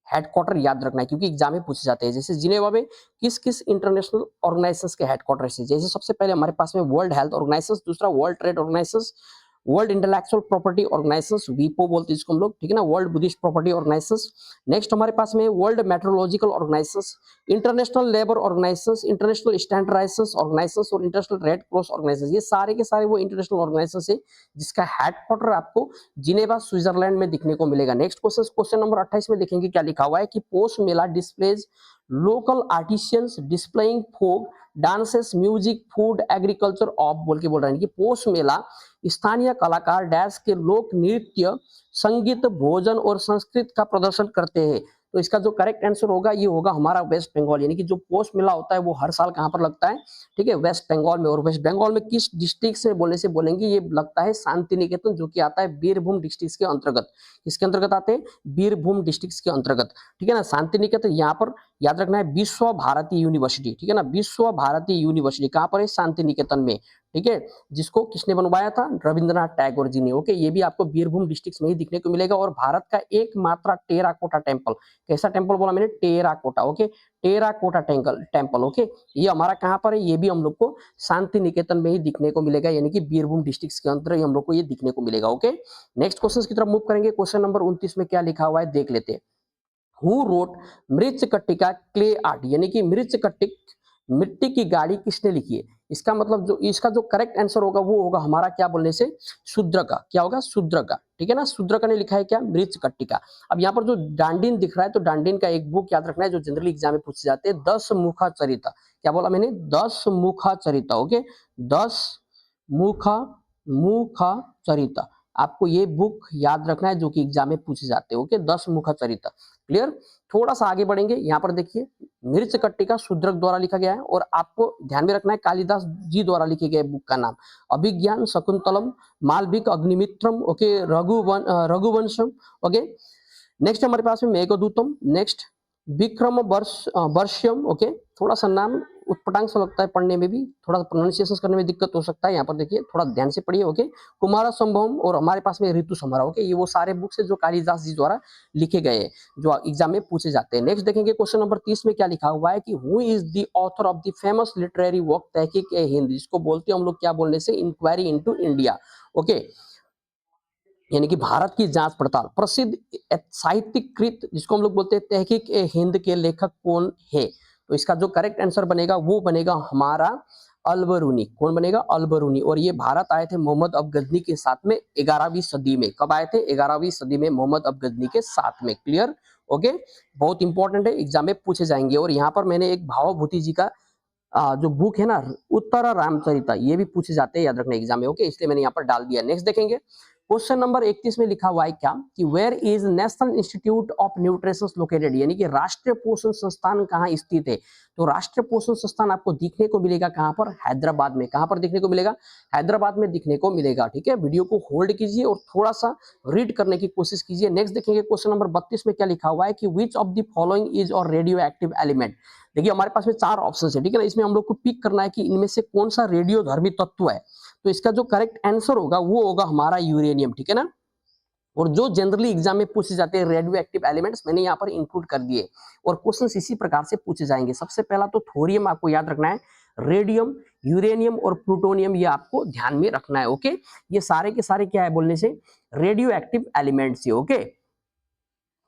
हेडक्वार्टर याद रखना है, क्योंकि एग्जाम में पूछे जाते हैं। जैसे जिनेवा में किस किस इंटरनेशनल ऑर्गेनाइजेशंस के हेडक्वार्टर है, जैसे सबसे पहले हमारे पास में वर्ल्ड हेल्थ ऑर्गेनाइजेशन, दूसरा world trade organisation, world intellectual property organisation, वीपो बोलते हैं इसको हम लोग, ठीक है ना, world Buddhist property organisation. Next हमारे पास में world metrological organisation, international labour organisation, international standardisation organisation और इंटरनेशनल रेड क्रॉस ऑर्गेनाइजेशन, ये सारे के सारे वो इंटरनेशनल ऑर्गेनाइजेशन है जिसका हेडक्वार्टर आपको जिनेवा स्विट्जरलैंड में दिखने को मिलेगा। नेक्स्ट क्वेश्चन, क्वेश्चन नंबर 28 में देखेंगे क्या लिखा हुआ है कि Poush Mela displays local artisans displaying folk dances music food agriculture of, बोल के बोल रहे हैं कि पोष मेला स्थानीय कलाकार डैश के लोक नृत्य, संगीत, भोजन और संस्कृत का प्रदर्शन करते हैं। तो इसका जो करेक्ट आंसर होगा ये होगा हमारा वेस्ट बंगाल, यानी कि जो पोष मेला होता है वो हर साल कहाँ पर लगता है, ठीक है, वेस्ट बंगाल में। और वेस्ट बंगाल में किस डिस्ट्रिक्ट से बोलने से बोलेंगे, ये लगता है शांति निकेतन, जो कि आता है बीरभूम डिस्ट्रिक्ट के अंतर्गत। किसके अंतर्गत आते हैं, बीरभूम डिस्ट्रिक्ट के अंतर्गत, ठीक है ना। शांति निकेतन यहाँ पर याद रखना है विश्व भारती यूनिवर्सिटी, ठीक है ना, विश्व भारती यूनिवर्सिटी कहाँ पर है, शांति निकेतन में, ठीक है, जिसको किसने बनवाया था, रविंद्रनाथ टैगोर जी ने। ओके, ये भी आपको बीरभूम डिस्ट्रिक्ट में ही दिखने को मिलेगा। और भारत का एकमात्र टेराकोटा टेम्पल, कैसा टेम्पल बोला मैंने, terracotta. Okay, terracotta temple. Okay, ये हमारा कहाँ पर है, ये भी हम लोग को शांति निकेतन में ही दिखने को मिलेगा, यानी कि बीरभूम डिस्ट्रिक्ट के अंदर ही हम लोग को ये दिखने को मिलेगा। ओके, नेक्स्ट क्वेश्चन की तरफ मूव करेंगे। क्वेश्चन नंबर 29 में क्या लिखा हुआ है देख लेते हैं। Who wrote Mricchakatika clay art, यानी कि मृच्छकटिक मिट्टी की गाड़ी किसने लिखी है। इसका मतलब जो इसका जो करेक्ट आंसर होगा वो होगा हमारा क्या बोलने से शूद्र का, क्या होगा शूद्र का, ठीक है ना। शूद्र का ने लिखा है क्या मृच्छकटिका। अब यहाँ पर जो डांडिन दिख रहा है तो डांडिन का एक बुक याद रखना है जो जनरली एग्जाम में पूछे जाते हैं, 10 मुखा चरिता। क्या बोला मैंने 10 मुखा चरिता, ओके 10 मुखा मुखा चरिता, आपको ये बुक याद रखना है जो कि एग्जाम में पूछे जाते हैं, ओके 10 मुखा चरिता। क्लियर। थोड़ा सा आगे बढ़ेंगे, यहाँ पर देखिए मृच्छकटिका शूद्रक द्वारा लिखा गया है और आपको ध्यान में रखना है कालिदास जी द्वारा लिखे गए बुक का नाम अभिज्ञान Shakuntalam मालविक Agnimitram, okay Raghuvamsham, okay. Next हमारे पास में मेघदूतम, नेक्स्ट विक्रम वर्ष्यम, ओके। थोड़ा सा नाम उत्पटांग सा लगता है पढ़ने में भी, थोड़ा प्रोनाउंसिएशन करने में दिक्कत हो सकता है, यहाँ पर देखिए थोड़ा ध्यान से पढ़िए, ओके। कुमार संभवम और हमारे पास में ऋतु संहार, ओके। ये वो सारे बुक्स है जो कालिदास जी द्वारा लिखे गए हैं जो एग्जाम में पूछे जाते हैं। नेक्स्ट देखेंगे क्वेश्चन नंबर 30 में क्या लिखा हुआ है कि who is the author of the famous literary work तहकीक ए हिंद, जिसको बोलते हैं हम लोग क्या बोलने से इंक्वायरी इनटू इंडिया, ओके, यानी कि भारत की जांच पड़ताल। प्रसिद्ध साहित्यिक कृत जिसको हम लोग बोलते हैं तहकीक ए हिंद के लेखक कौन है, तो इसका जो करेक्ट आंसर बनेगा वो बनेगा हमारा अलबरूनी। कौन बनेगा अलबरूनी। और ये भारत आए थे मोहम्मद अबगजनी के साथ में 11वीं सदी में। कब आए थे 11वीं सदी में मोहम्मद अबगजनी के साथ में। Clear, okay. बहुत इंपॉर्टेंट है, एग्जाम में पूछे जाएंगे। और यहाँ पर मैंने एक भावभूति जी का जो बुक है ना उत्तर रामचरिता, ये भी पूछे जाते हैं, याद रखना एग्जाम में, ओके, इसलिए मैंने यहाँ पर डाल दिया। नेक्स्ट देखेंगे क्वेश्चन नंबर 31 में लिखा हुआ है क्या कि where is national institute of nutrition located, यानी कि राष्ट्रीय पोषण संस्थान कहाँ स्थित है। तो राष्ट्रीय पोषण संस्थान आपको दिखने को मिलेगा कहाँ पर, हैदराबाद में। कहाँ पर दिखने को मिलेगा, हैदराबाद में दिखने को मिलेगा, ठीक है। वीडियो को होल्ड कीजिए और थोड़ा सा रीड करने की कोशिश कीजिए। नेक्स्ट देखेंगे क्वेश्चन नंबर 32 में क्या लिखा हुआ है कि विच ऑफ द फॉलोइंग इज और रेडियो एक्टिव एलिमेंट। देखिए हमारे पास में 4 ऑप्शन है, ठीक है ना। इसमें हम लोग को पिक करना है कि इनमें से कौन सा रेडियोधर्मी तत्व है। तो इसका जो करेक्ट आंसर होगा वो होगा हमारा यूरेनियम, ठीक है ना। और जो जनरली एग्जाम में पूछे जाते हैं रेडियो एक्टिव एलिमेंट्स मैंने यहाँ पर इंक्लूड कर दिए और क्वेश्चन इसी प्रकार से पूछे जाएंगे। सबसे पहला तो थोरियम आपको याद रखना है, रेडियम, यूरेनियम और प्लूटोनियम ये आपको ध्यान में रखना है, ओके। ये सारे के सारे क्या है बोलने से रेडियो एक्टिव एलिमेंट्स है, ओके।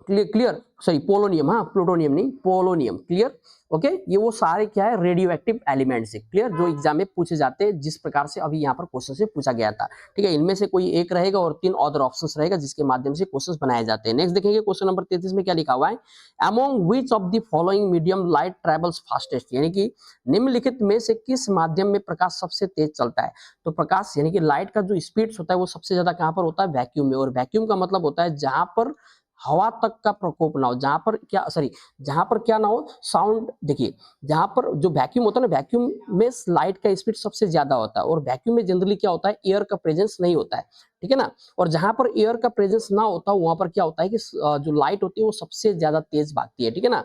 क्लियर, सॉरी पोलोनियम, हाँ प्लूटोनियम नहीं पोलोनियम, क्लियर, ओके। ये वो सारे क्या है रेडियो एक्टिव एलिमेंट्स है, क्लियर, जो एग्जाम में पूछे जाते हैं जिस प्रकार से अभी यहाँ पर क्वेश्चन से पूछा गया था, ठीक है। इनमें से कोई एक रहेगा और 3 अदर ऑप्शंस रहेगा जिसके माध्यम से क्वेश्चंस बनाए जाते हैं। नेक्स्ट देखेंगे क्वेश्चन नंबर 33 में क्या लिखा हुआ है, among which of the following medium light travels fastest, यानी कि निम्नलिखित में से किस माध्यम में प्रकाश सबसे तेज चलता है। तो प्रकाश यानी कि लाइट का जो स्पीड होता है वो सबसे ज्यादा कहाँ पर होता है, वैक्यूम में। और वैक्यूम का मतलब होता है जहां पर हवा तक का प्रकोप ना हो, जहां पर क्या सॉरी जहां पर क्या ना हो साउंड। देखिए जहां पर जो वैक्यूम होता है ना, वैक्यूम में लाइट का स्पीड सबसे ज्यादा होता है और वैक्यूम में जनरली क्या होता है एयर का प्रेजेंस नहीं होता है, ठीक है ना। और जहां पर एयर का प्रेजेंस ना होता वहां पर क्या होता है कि जो लाइट होती है वो सबसे ज्यादा तेज भागती है, ठीक है ना,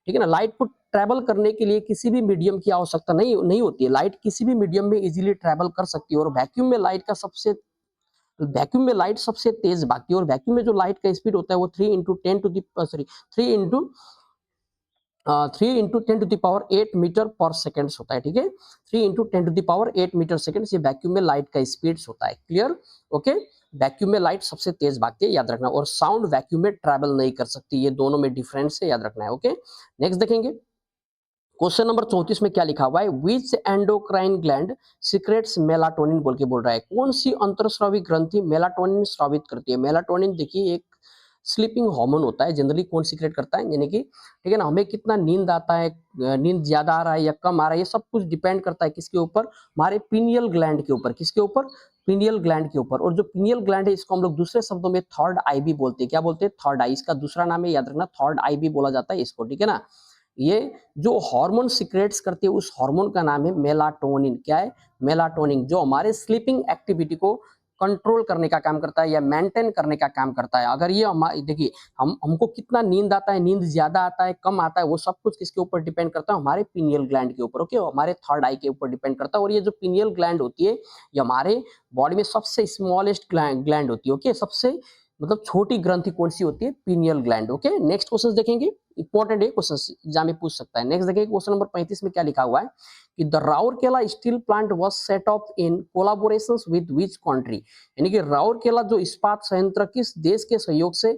ठीक है ना। लाइट को ट्रेवल करने के लिए किसी भी मीडियम की आवश्यकता नहीं होती है, लाइट किसी भी मीडियम में इजीली ट्रेवल कर सकती है। और वैक्यूम में लाइट का सबसे वैक्यूम में लाइट सबसे तेज भागती है और वैक्यूम में जो लाइट का स्पीड होता है वो 3 into 10 to the sorry 3 into 10 to the power 8 metre पर सेकेंड होता है, ठीक है। 3 into 10 to the power 8 metre second ये वैक्यूम में लाइट का स्पीड होता है, क्लियर, ओके। वैक्यूम में लाइट सबसे तेज भागती है, याद रखना। और साउंड वैक्यूम में ट्रेवल नहीं कर सकती, ये दोनों में डिफरेंस है, याद रखना है, ओके। नेक्स्ट देखेंगे क्वेश्चन नंबर 34 में क्या लिखा हुआ है, विच एंडोक्राइन ग्लैंड सीक्रेट्स मेलाटोनिन बोल के बोल रहा है। कौन सी अंतरस्रावी ग्रंथि मेलाटोनिन स्रावित करती है। मेलाटोनिन देखिए एक स्लीपिंग हार्मोन होता है, जनरली कौन सीक्रेट करता है, यानी कि ठीक है ना, हमें कितना नींद आता है, नींद ज्यादा आ रहा है या कम आ रहा है, ये सब कुछ डिपेंड करता है किसके ऊपर, हमारे पीनियल ग्लैंड के ऊपर। किसके ऊपर, पीनियल ग्लैंड के ऊपर। और जो पीनियल ग्लैंड है इसको हम लोग दूसरे शब्दों में थर्ड आई भी बोलते हैं। क्या बोलते हैं, थर्ड आई। इसका दूसरा नाम है, याद रखना, थर्ड आई भी बोला जाता है इसको, ठीक है ना। ये जो हार्मोन सीक्रेट्स करती है उस हार्मोन का नाम है मेलाटोनिन। क्या है, मेलाटोनिन, जो हमारे स्लीपिंग एक्टिविटी को कंट्रोल करने का काम करता है या मेंटेन करने का काम करता है। अगर ये देखिए हमको कितना नींद आता है, नींद ज्यादा आता है कम आता है, वो सब कुछ किसके ऊपर डिपेंड करता है, हमारे पीनियल ग्लैंड के ऊपर, ओके, हमारे थर्ड आई के ऊपर डिपेंड करता है। और ये जो पीनियल ग्लैंड होती है ये हमारे बॉडी में सबसे स्मॉलेस्ट ग्लैंड होती है, ओके। सबसे मतलब छोटी ग्रंथि कौन सी होती है, pineal gland, okay. Next question देखेंगे, इंपॉर्टेंट है क्वेश्चन, एग्जाम में पूछ सकता है। नेक्स्ट देखेंगे क्वेश्चन नंबर 35 में क्या लिखा हुआ है कि the Rourkela steel plant was set up in collaborations with which country, यानी कि राउरकेला जो इस्पात संयंत्र किस देश के सहयोग से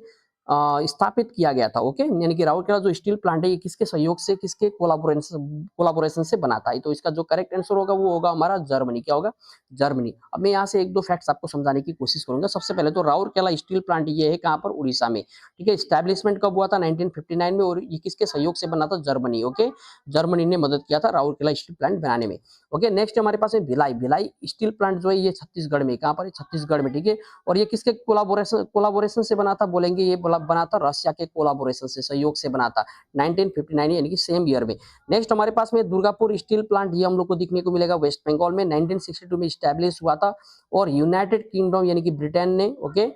स्थापित किया गया था। ओके, यानी कि राउरकेला जो स्टील प्लांट है ये किसके सहयोग से, किसके कोलाबोरेशन से बना था? तो इसका जो करेक्ट आंसर होगा वो होगा हमारा जर्मनी। क्या होगा? जर्मनी। अब मैं यहाँ से एक दो फैक्ट्स आपको समझाने की कोशिश करूंगा। सबसे पहले तो राउरकेला स्टील प्लांट ये है कहाँ पर? उड़ीसा में। ठीक है, स्टैब्लिशमेंट कब हुआ था? 1959 में। और ये किसके सहयोग से बना था? जर्मनी। ओके, जर्मनी ने मदद किया था राउरकेला स्टील प्लांट बनाने में। ओके, नेक्स्ट हमारे पास है भिलाई। भिलाई स्टील प्लांट जो है ये छत्तीसगढ़ में। कहाँ पर है? छत्तीसगढ़ में। ठीक है, और ये किसके कोलाबोरेशन से बना था? बोलेंगे ये बना था रशिया के कोलाबोरेशन से, सहयोग से बना था 1959 यानी कि सेम ईयर में। नेक्स्ट हमारे पास में दुर्गापुर स्टील प्लांट, ये हम लोग को दिखने को मिलेगा वेस्ट बंगाल में। 1962 में स्टैब्लिश हुआ था और यूनाइटेड किंगडम यानी कि ब्रिटेन ने, ओके,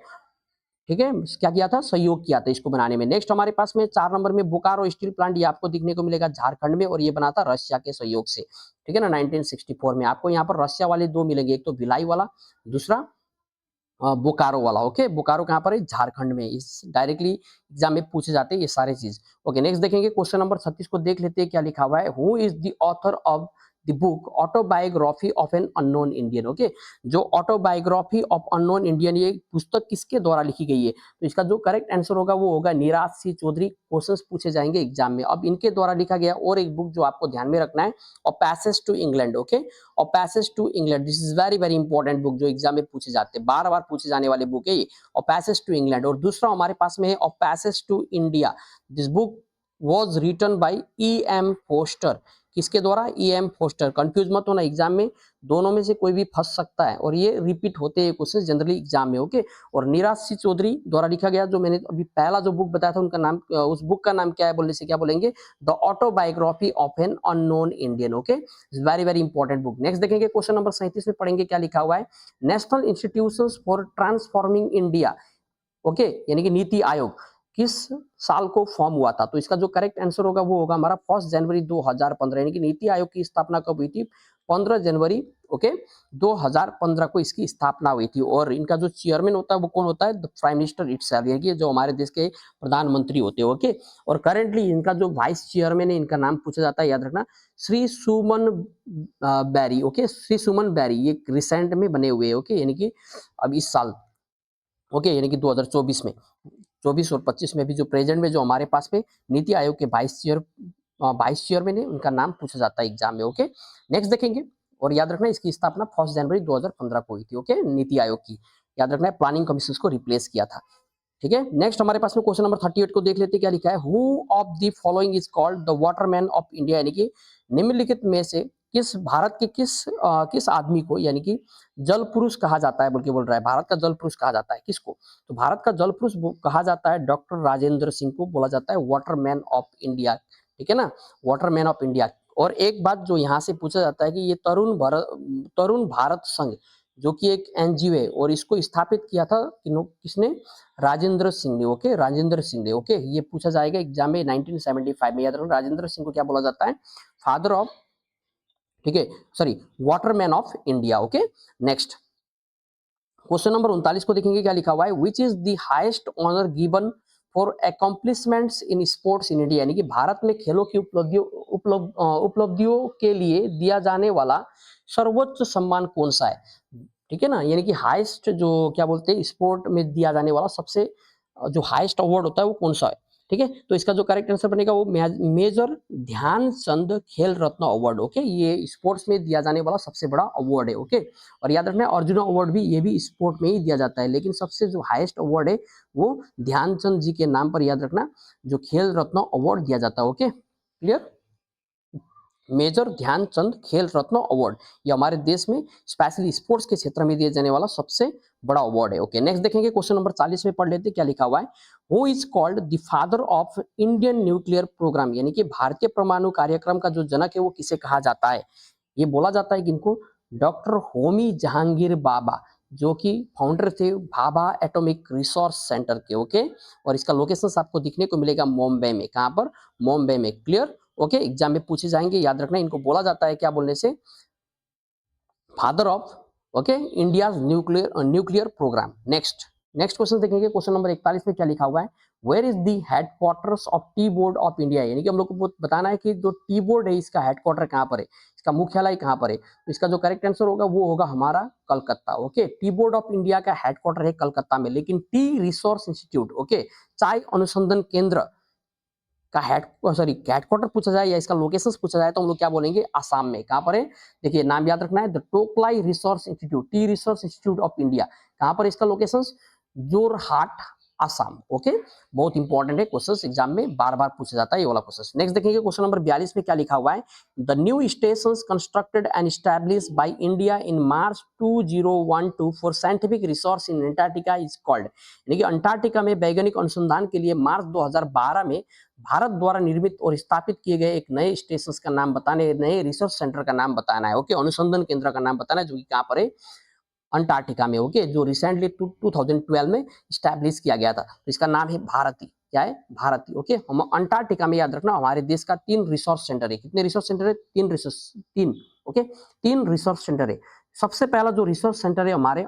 ठीक है, क्या किया था? सहयोग किया था इसको बनाने में। नेक्स्ट हमारे पास में 4 नंबर में बोकारो स्टील प्लांट, ये आपको दिखने को मिलेगा झारखंड में और ये बना था रशिया के सहयोग से। ठीक है ना, 1964 में। आपको यहाँ पर रशिया वाले दो मिलेंगे, एक तो भिलाई वाला, दूसरा बोकारो वाला। ओके, बोकारो कहाँ पर है? झारखंड में। इस डायरेक्टली एग्जाम में पूछे जाते हैं ये सारे चीज। ओके, नेक्स्ट देखेंगे क्वेश्चन नंबर 36 को, देख लेते हैं क्या लिखा हुआ है। Who is the author of the book autobiography of an unknown Indian? Okay, जो ऑटोबायोग्राफी ऑफ अननोन इंडियन, ये पुस्तक किसके द्वारा लिखी गई है? तो इसका जो करेक्ट आंसर होगा वो होगा नीरज सी चौधरी। क्वेश्चंस पूछे जाएंगे एग्जाम में। अब इनके द्वारा लिखा गया और एक बुक जो आपको ध्यान में रखना है, और पैसेज टू इंग्लैंड। ओके, और passage to England, this is very very important book जो एग्जाम में पूछे जाते हैं, बार बार पूछे जाने वाले बुक है ये, और पैसेज टू इंग्लैंड। और दूसरा हमारे पास में है और passage to India. This book was written by E.M. Forster. किसके द्वारा? E.M. फोस्टर। कंफ्यूज मत होना, एग्जाम में दोनों में से कोई भी फंस सकता है और ये रिपीट होते हैं क्वेश्चन जनरली एग्जाम में। ओके, और नीरज सी चौधरी द्वारा लिखा गया, जो मैंने अभी पहला जो बुक बताया था उनका नाम, उस बुक का नाम क्या है बोलने से क्या बोलेंगे? The autobiography of an unknown Indian. Okay, very very important book. Next देखेंगे क्वेश्चन नंबर 37 में पढ़ेंगे क्या लिखा हुआ है। National institutions for transforming India, okay, यानी कि नीति आयोग, किस साल को फॉर्म हुआ था? तो इसका जो करेक्ट आंसर होगा वो होगा हमारा 1 जनवरी 2015, यानी कि नीति आयोग की स्थापना कब हुई थी? 15 जनवरी, ओके, 2015 को इसकी स्थापना हुई थी। और इनका जो चेयरमैन होता है वो कौन होता है? द प्राइम मिनिस्टर इटसेल्फ, यानी कि जो हमारे देश के प्रधानमंत्री होते हैं। ओके, और करेंटली इनका जो वाइस चेयरमैन है, इनका नाम पूछा जाता है, याद रखना, श्री सुमन बैरी। ओके, श्री सुमन बैरी, ये रिसेंट में बने हुए हैं। ओके, यानी कि अब इस साल, ओके, यानी कि 2024 में, 24 और 25 में भी जो प्रेजेंट में जो हमारे पास में नीति आयोग के वाइस चेयरमैन है, उनका नाम पूछा जाता है एग्जाम में। ओके, नेक्स्ट देखेंगे, और याद रखना इसकी स्थापना 1 जनवरी 2015 को हुई थी। ओके, नीति आयोग की, याद रखना है, प्लानिंग कमीशन को रिप्लेस किया था। ठीक है, नेक्स्ट हमारे पास में क्वेश्चन नंबर 38 को देख लेते हैं क्या लिखा है। Who of the following is called the Waterman of India? यानी कि निम्नलिखित में से किस भारत के किस आदमी को, यानी कि जल पुरुष कहा जाता है, बोल रहा है, भारत का जल पुरुष कहा जाता है किसको? तो भारत का जल पुरुष कहा जाता है डॉक्टर राजेंद्र सिंह को, बोला जाता है वाटरमैन ऑफ इंडिया। ठीक है ना, वाटरमैन ऑफ इंडिया। और एक बात जो यहाँ से पूछा जाता है कि ये तरुण भारत संघ, जो कि एक एनजीओ है, और इसको स्थापित किया था किसने? राजेंद्र सिंह ने। ओके, राजेंद्र सिंह ने। ओके, ये पूछा जाएगा एग्जाम में 1975 में। याद रखो, राजेंद्र सिंह को क्या बोला जाता है? फादर ऑफ, ठीक है, sorry, waterman of India. Okay, next question number 39 को देखेंगे क्या लिखा हुआ है। Which is the highest honour given for accomplishments in sports in India? यानी कि भारत में खेलों की उपलब्धियों के लिए दिया जाने वाला सर्वोच्च सम्मान कौन सा है? ठीक है ना, यानी कि हाईएस्ट जो क्या बोलते हैं स्पोर्ट में दिया जाने वाला सबसे जो हाईएस्ट अवार्ड होता है वो कौन सा है? ठीक है, तो इसका जो करेक्ट आंसर बनेगा वो मेजर ध्यानचंद खेल रत्न अवार्ड। ओके, ये स्पोर्ट्स में दिया जाने वाला सबसे बड़ा अवार्ड है। ओके, और याद रखना अर्जुन अवार्ड भी, ये भी स्पोर्ट में ही दिया जाता है, लेकिन सबसे जो हाईएस्ट अवार्ड है वो ध्यानचंद जी के नाम पर, याद रखना, जो खेल रत्न अवार्ड दिया जाता है। Okay, clear? मेजर ध्यानचंद खेल रत्न अवार्ड, ये हमारे देश में स्पेशली स्पोर्ट्स के क्षेत्र में दिए जाने वाला सबसे बड़ा अवार्ड है। ओके, नेक्स्ट देखेंगे क्वेश्चन नंबर 40 में पढ़ लेते क्या लिखा हुआ है। Who is called the father of Indian nuclear programme? यानी कि भारतीय परमाणु कार्यक्रम का जो जनक है वो किसे कहा जाता है? ये बोला जाता है कि इनको डॉक्टर होमी जहांगीर बाबा, जो कि फाउंडर थे भाभा एटॉमिक रिसोर्स सेंटर के। ओके, और इसका लोकेशन आपको दिखने को मिलेगा मुंबई में। कहां पर? मुंबई में। क्लियर? ओके, एग्जाम में पूछे जाएंगे, याद रखना, इनको बोला जाता है क्या बोलने से? Father of, okay, India nuclear programme. Next question देखेंगे क्वेश्चन नंबर 41 में क्या लिखा हुआ है। Where is the headquarters of tea board of India, यानी कि हम लोग को बताना है कि जो टी बोर्ड है इसका हेडक्वार्टर कहाँ पर है, इसका मुख्यालय कहाँ पर है। तो इसका जो करेक्ट आंसर होगा वो होगा हमारा Calcutta. Okay, T board of India का हेडक्वार्टर है कलकत्ता में, लेकिन टी रिसोर्स इंस्टीट्यूट, ओके, चाय अनुसंधान केंद्र का हेडक्वार्टर पूछा जाए या इसका लोकेशन पूछा जाए तो हम लोग क्या बोलेंगे, आसाम में। कहाँ पर है, देखिए नाम याद रखना है, the Tocklai resource institute, tea resource institute of India. कहाँ पर इसका लोकेशन, जोरहाट, आसाम। ओके, बहुत इंपॉर्टेंट है, क्वेश्चन एग्जाम में बार बार पूछा जाता है ये वाला क्वेश्चन। नेक्स्ट देखेंगे क्वेश्चन नंबर 42 में क्या लिखा हुआ है, the new station constructed and established by India in March 2012 for scientific resource in Antarctica is called, यानी कि अंटार्कटिका में वैज्ञानिक अनुसंधान के लिए मार्च 2012 में भारत द्वारा निर्मित और स्थापित किए गए एक नए स्टेशन का नाम बताने, नए रिसर्च सेंटर का नाम बताना है। ओके, अनुसंधान केंद्र का नाम बताना है, जो कि कहाँ पर है, अंटार्कटिका में। ओके, जो रिसेंटली 2012 में स्टैब्लिश किया गया था। तो इसका नाम है भारती, क्या है, भारती। ओके, हम अंटार्कटिका में, याद रखना, हमारे देश का 3 रिसोर्स सेंटर है। कितने रिसोर्स सेंटर है, 3 रिसोर्स, 3। ओके, 3 रिसोर्स सेंटर है। सबसे पहला जो रिसोर्स सेंटर है हमारे,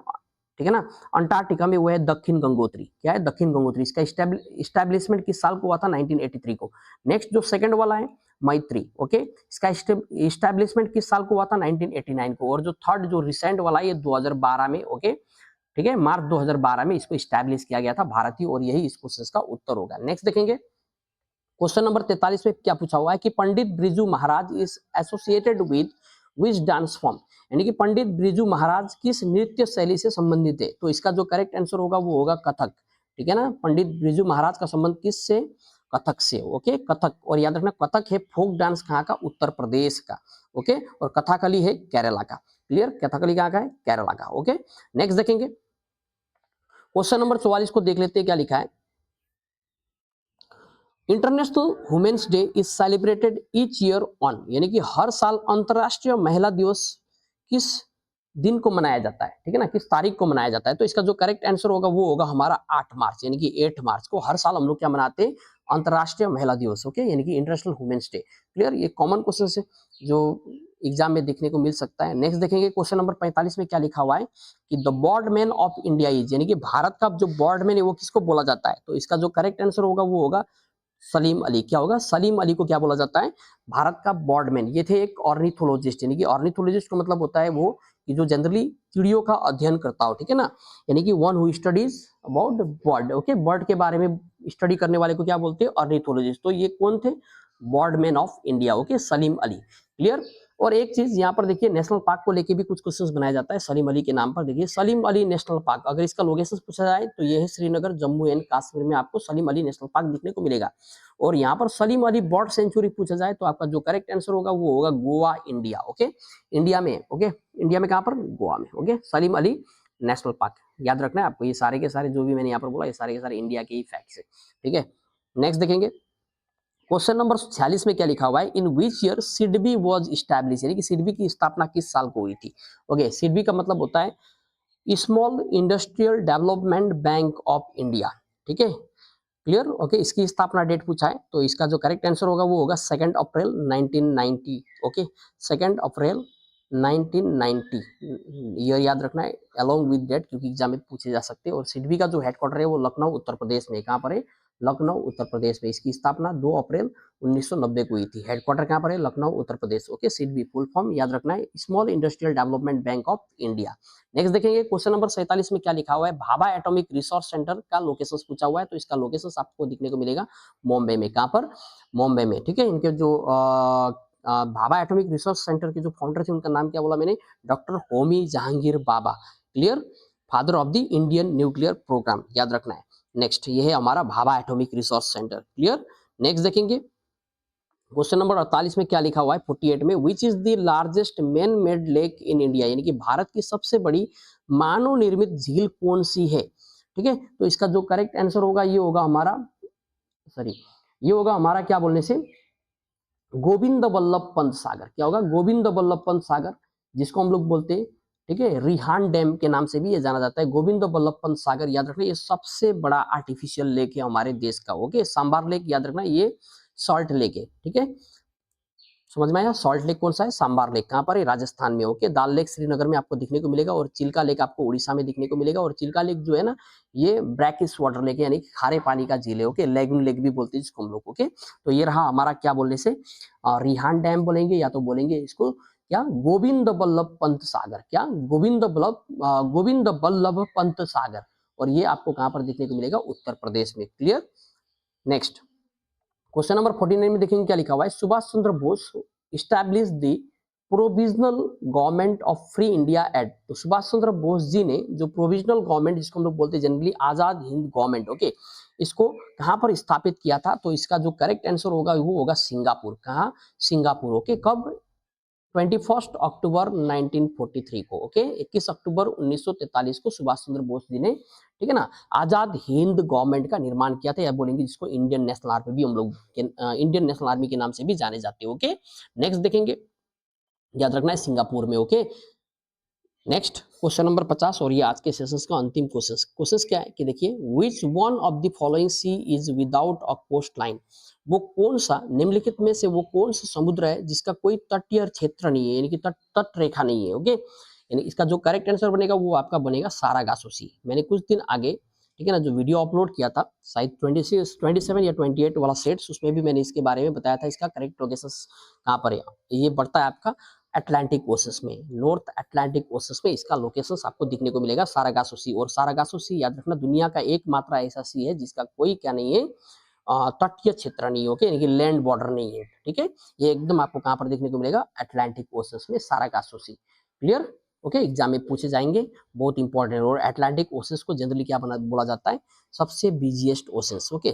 ठीक है ना, अंटार्कटिका में, वो है दक्षिण गंगोत्री। क्या है, दक्षिण गंगोत्री। इसका स्टैब्लिशमेंट किस साल को हुआ था, 1983 को। नेक्स्ट जो सेकंड वाला है मैत्री, ओके, इसका स्टैब्लिशमेंट किस साल को हुआ था, 1989 को। और जो थर्ड जो रिसेंट वाला है ये 2012 में, ओके, ठीक है, मार्च 2012 में इसको स्टैब्लिश किया गया था, भारतीय। और यही इस क्वेश्चन का उत्तर होगा। नेक्स्ट देखेंगे क्वेश्चन नंबर 43 में क्या पूछा हुआ है कि Pandit Birju Maharaj is associated with which dance form, यानी कि पंडित बिरजू महाराज किस नृत्य शैली से संबंधित है। तो इसका जो करेक्ट आंसर होगा वो होगा कथक, ठीक है ना। पंडित बिरजू महाराज का संबंध किस से, कथक से। ओके, कथक। और याद रखना कथक है फोक डांस कहाँ का, उत्तर प्रदेश का। ओके, और कथकली है केरला का। क्लियर, कथकली कहाँ का है, केरला का। ओके, नेक्स्ट देखेंगे क्वेश्चन नंबर 44 को देख लेते हैं क्या लिखा है, international women's day is celebrated each year on, यानी कि हर साल अंतरराष्ट्रीय महिला दिवस किस दिन को मनाया जाता है, ठीक है ना, किस तारीख को मनाया जाता है। तो इसका जो करेक्ट आंसर होगा वो होगा हमारा 8 मार्च, यानी कि 8 मार्च को हर साल हम लोग क्या मनाते हैं, अंतरराष्ट्रीय महिला दिवस। ओके, यानी कि इंटरनेशनल वुमेन्स डे। क्लियर, ये कॉमन क्वेश्चन है जो एग्जाम में देखने को मिल सकता है। नेक्स्ट देखेंगे क्वेश्चन नंबर 45 में क्या लिखा हुआ है कि द बॉर्डमैन ऑफ इंडिया इज, यानी कि भारत का जो बॉर्डमैन है वो किसको बोला जाता है। तो इसका जो करेक्ट आंसर होगा वो होगा सलीम अली। क्या होगा, सलीम अली को क्या बोला जाता है, भारत का बॉर्डमैन। ये थे एक ऑर्निथोलॉजिस्ट, यानी कि ऑर्निथोलॉजिस्ट का मतलब होता है वो कि जो जनरली चिड़ियों का अध्ययन करता हो, ठीक है ना, यानी कि one who studies about bird. Okay, bird के बारे में स्टडी करने वाले को क्या बोलते हैं, ऑर्निथोलॉजिस्ट। तो ये कौन थे, birdman of India. Okay, Salim Ali. Clear. और एक चीज यहाँ पर देखिए, नेशनल पार्क को लेके भी कुछ क्वेश्चंस बनाया जाता है सलीम अली के नाम पर। देखिए सलीम अली नेशनल पार्क, अगर इसका लोकेशन पूछा जाए तो ये है श्रीनगर, जम्मू एंड कश्मीर में आपको सलीम अली नेशनल पार्क देखने को मिलेगा। और यहाँ पर सलीम अली बर्ड सेंचुरी पूछा जाए तो आपका जो करेक्ट आंसर होगा वो होगा गोवा, इंडिया। ओके, इंडिया में। ओके, इंडिया में कहाँ पर, गोवा में। Okay, Salim Ali national park याद रखना है आपको। ये सारे के सारे जो भी मैंने यहाँ पर बोला, ये सारे के सारे इंडिया के ही फैक्ट्स है, ठीक है। नेक्स्ट देखेंगे क्वेश्चन नंबर 46 में क्या लिखा हुआ है, in which year SIDBI was establish, यानी कि सिडबी की स्थापना किस साल को हुई थी। ओके, सिडबी का मतलब होता है small industrial development bank of India, ठीक है। क्लियर। ओके, इसकी स्थापना डेट पूछा है तो इसका जो करेक्ट आंसर होगा वो होगा 2 अप्रैल 1990। ओके, 2 अप्रैल 1990 ईयर याद रखना है अलोंग विद डेट, क्योंकि एग्जाम में पूछे जा सकते हैं। और सिडबी का जो हेडक्वार्टर है वो लखनऊ उत्तर प्रदेश में। कहाँ पर है, लखनऊ उत्तर प्रदेश में। इसकी स्थापना 2 अप्रैल 1990 को हुई थी। हेडक्वार्टर कहाँ पर है, Lucknow Uttar Pradesh. Okay, SIDBI full form याद रखना है small industrial development bank of India. Next देखेंगे क्वेश्चन नंबर 47 में क्या लिखा हुआ है, भाभा एटॉमिक रिसोर्स सेंटर का लोकेशन पूछा हुआ है। तो इसका लोकेशन आपको दिखने को मिलेगा मुंबई में। कहाँ पर, मुंबई में, ठीक है। इनके जो भाभा एटॉमिक रिसर्च सेंटर के जो फाउंडर थे उनका नाम क्या बोला मैंने, doctor Homi Jahangir Bhabha. Clear, father of the Indian nuclear programme याद रखना है। नेक्स्ट ये है हमारा Bhabha atomic research centre. Clear. Next देखेंगे क्वेश्चन नंबर 48 में क्या लिखा हुआ है 48 में, which is the largest man made lake in India, यानी कि भारत की सबसे बड़ी मानव निर्मित झील कौन सी है, ठीक है। तो इसका जो करेक्ट आंसर होगा ये होगा हमारा, सॉरी, ये होगा हमारा क्या बोलने से, गोविंद वल्लभ पंत सागर। क्या होगा, गोविंद वल्लभ पंत सागर, जिसको हम लोग बोलते हैं, ठीक है, रिहान डैम के नाम से भी ये जाना जाता है। गोविंद वल्लभ पंत सागर याद रखना, ये सबसे बड़ा आर्टिफिशियल लेक है हमारे देश का। ओके, सांबार लेक याद रखना ये सॉल्ट लेक है, ठीक है। समझ में आया। सॉल्ट लेक कौन सा है, सांबार लेक कहाँ पर है, राजस्थान में। ओके, दाल लेक श्रीनगर में आपको दिखने को मिलेगा और चिल्का लेक आपको उड़ीसा में दिखने को मिलेगा। और चिल्का लेक जो है ना, ये ब्रैकिश वाटर लेक है, यानी खारे पानी का झील है। ओके, लैगून लेक भी बोलते हैं जिसको हम लोग। ओके, तो ये रहा हमारा क्या बोलने से रिहान डैम बोलेंगे, या तो बोलेंगे इसको क्या, गोविंद बल्लभ पंत सागर। क्या, गोविंद बल्लभ पंत सागर। और ये आपको कहां पर देखने को मिलेगा, उत्तर प्रदेश में। क्लियर। नेक्स्ट क्वेश्चन नंबर 49 में देखेंगे क्या लिखा हुआ है। Subhash Chandra Bose establish the provisional government of free India act. तो सुभाष चंद्र बोस जी ने जो प्रोविजनल गवर्नमेंट, जिसको हम लोग बोलते हैं generally Azad Hind government, okay, इसको कहां पर स्थापित किया था। तो इसका जो करेक्ट आंसर होगा वो होगा सिंगापुर। कहां, सिंगापुर। ओके, कब, 21 अक्टूबर 1943 को। ओके, 21 अक्टूबर 1943 को सुभाष चंद्र बोस जी ने, ठीक है ना, आजाद हिंद गवर्नमेंट का निर्माण किया था, या बोलेंगे जिसको इंडियन नेशनल आर्मी भी हम लोग इंडियन नेशनल आर्मी के नाम से भी जाने जाते हैं। ओके, नेक्स्ट देखेंगे, याद रखना है सिंगापुर में। ओके, नेक्स्ट क्वेश्चन नंबर 50, और ये आज के सेशन का अंतिम क्वेश्चन क्या है कि देखिए, which one of the following sea is without a coast line. वो कौन सा निम्नलिखित में से वो कौन सा समुद्र है जिसका कोई तटीय क्षेत्र नहीं है, यानी कि तट रेखा नहीं है। ओके, यानी इसका जो करेक्ट आंसर बनेगा वो आपका बनेगा सारागासो सी। मैंने कुछ दिन आगे, ठीक है ना, जो वीडियो अपलोड किया था शायद 27 या 28 वाला सेट्स, उसमें भी मैंने इसके बारे में बताया था। इसका करेक्ट लोकेशन कहाँ पर है, ये बढ़ता है आपका अटलांटिक ओशन में, नॉर्थ अटलांटिक ओशन में इसका लोकेशन आपको दिखने को मिलेगा, सारागासो सी। और सारागासो सी याद रखना दुनिया का एकमात्र ऐसा सी है जिसका कोई क्या नहीं है, तटीय क्षेत्र नहीं है। ओके, यानी कि लैंड बॉर्डर नहीं है। ठीक है, ये एकदम आपको कहां पर देखने को मिलेगा, अटलांटिक ओशन में सारागासो सी। क्लियर। ओके, एग्जाम में पूछे जाएंगे, बहुत इंपॉर्टेंट। और अटलांटिक ओशन को जनरली क्या बोला जाता है, सबसे बिजिएस्ट ओशन। ओके,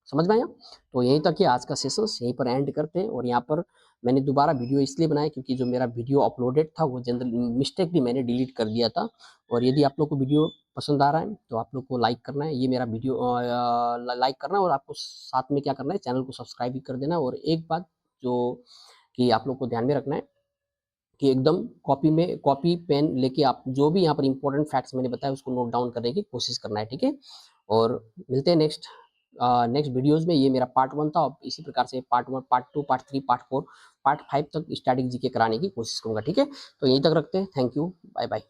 समझ में आया। तो यहीं तक ही आज का सेशन यहीं पर एंड करते हैं। और यहाँ पर मैंने दोबारा वीडियो इसलिए बनाया क्योंकि जो मेरा वीडियो अपलोडेड था वो जनरल मिस्टेकली मैंने डिलीट कर दिया था। और यदि आप लोग को वीडियो पसंद आ रहा है तो आप लोग को लाइक करना है, ये मेरा वीडियो लाइक करना है, और आपको साथ में क्या करना है, चैनल को सब्सक्राइब भी कर देना। और एक बात जो कि आप लोग को ध्यान में रखना है कि एकदम कॉपी पेन लेके आप जो भी यहाँ पर इंपॉर्टेंट फैक्ट्स मैंने बताया उसको नोट डाउन करने की कोशिश करना है। ठीक है, और मिलते हैं नेक्स्ट वीडियोस में। ये मेरा पार्ट 1 था, और इसी प्रकार से part 1, part 2, part 3, part 4, part 5 तक स्टैटिक जीके कराने की कोशिश करूंगा। ठीक है, तो यहीं तक रखते हैं। Thank you, bye bye.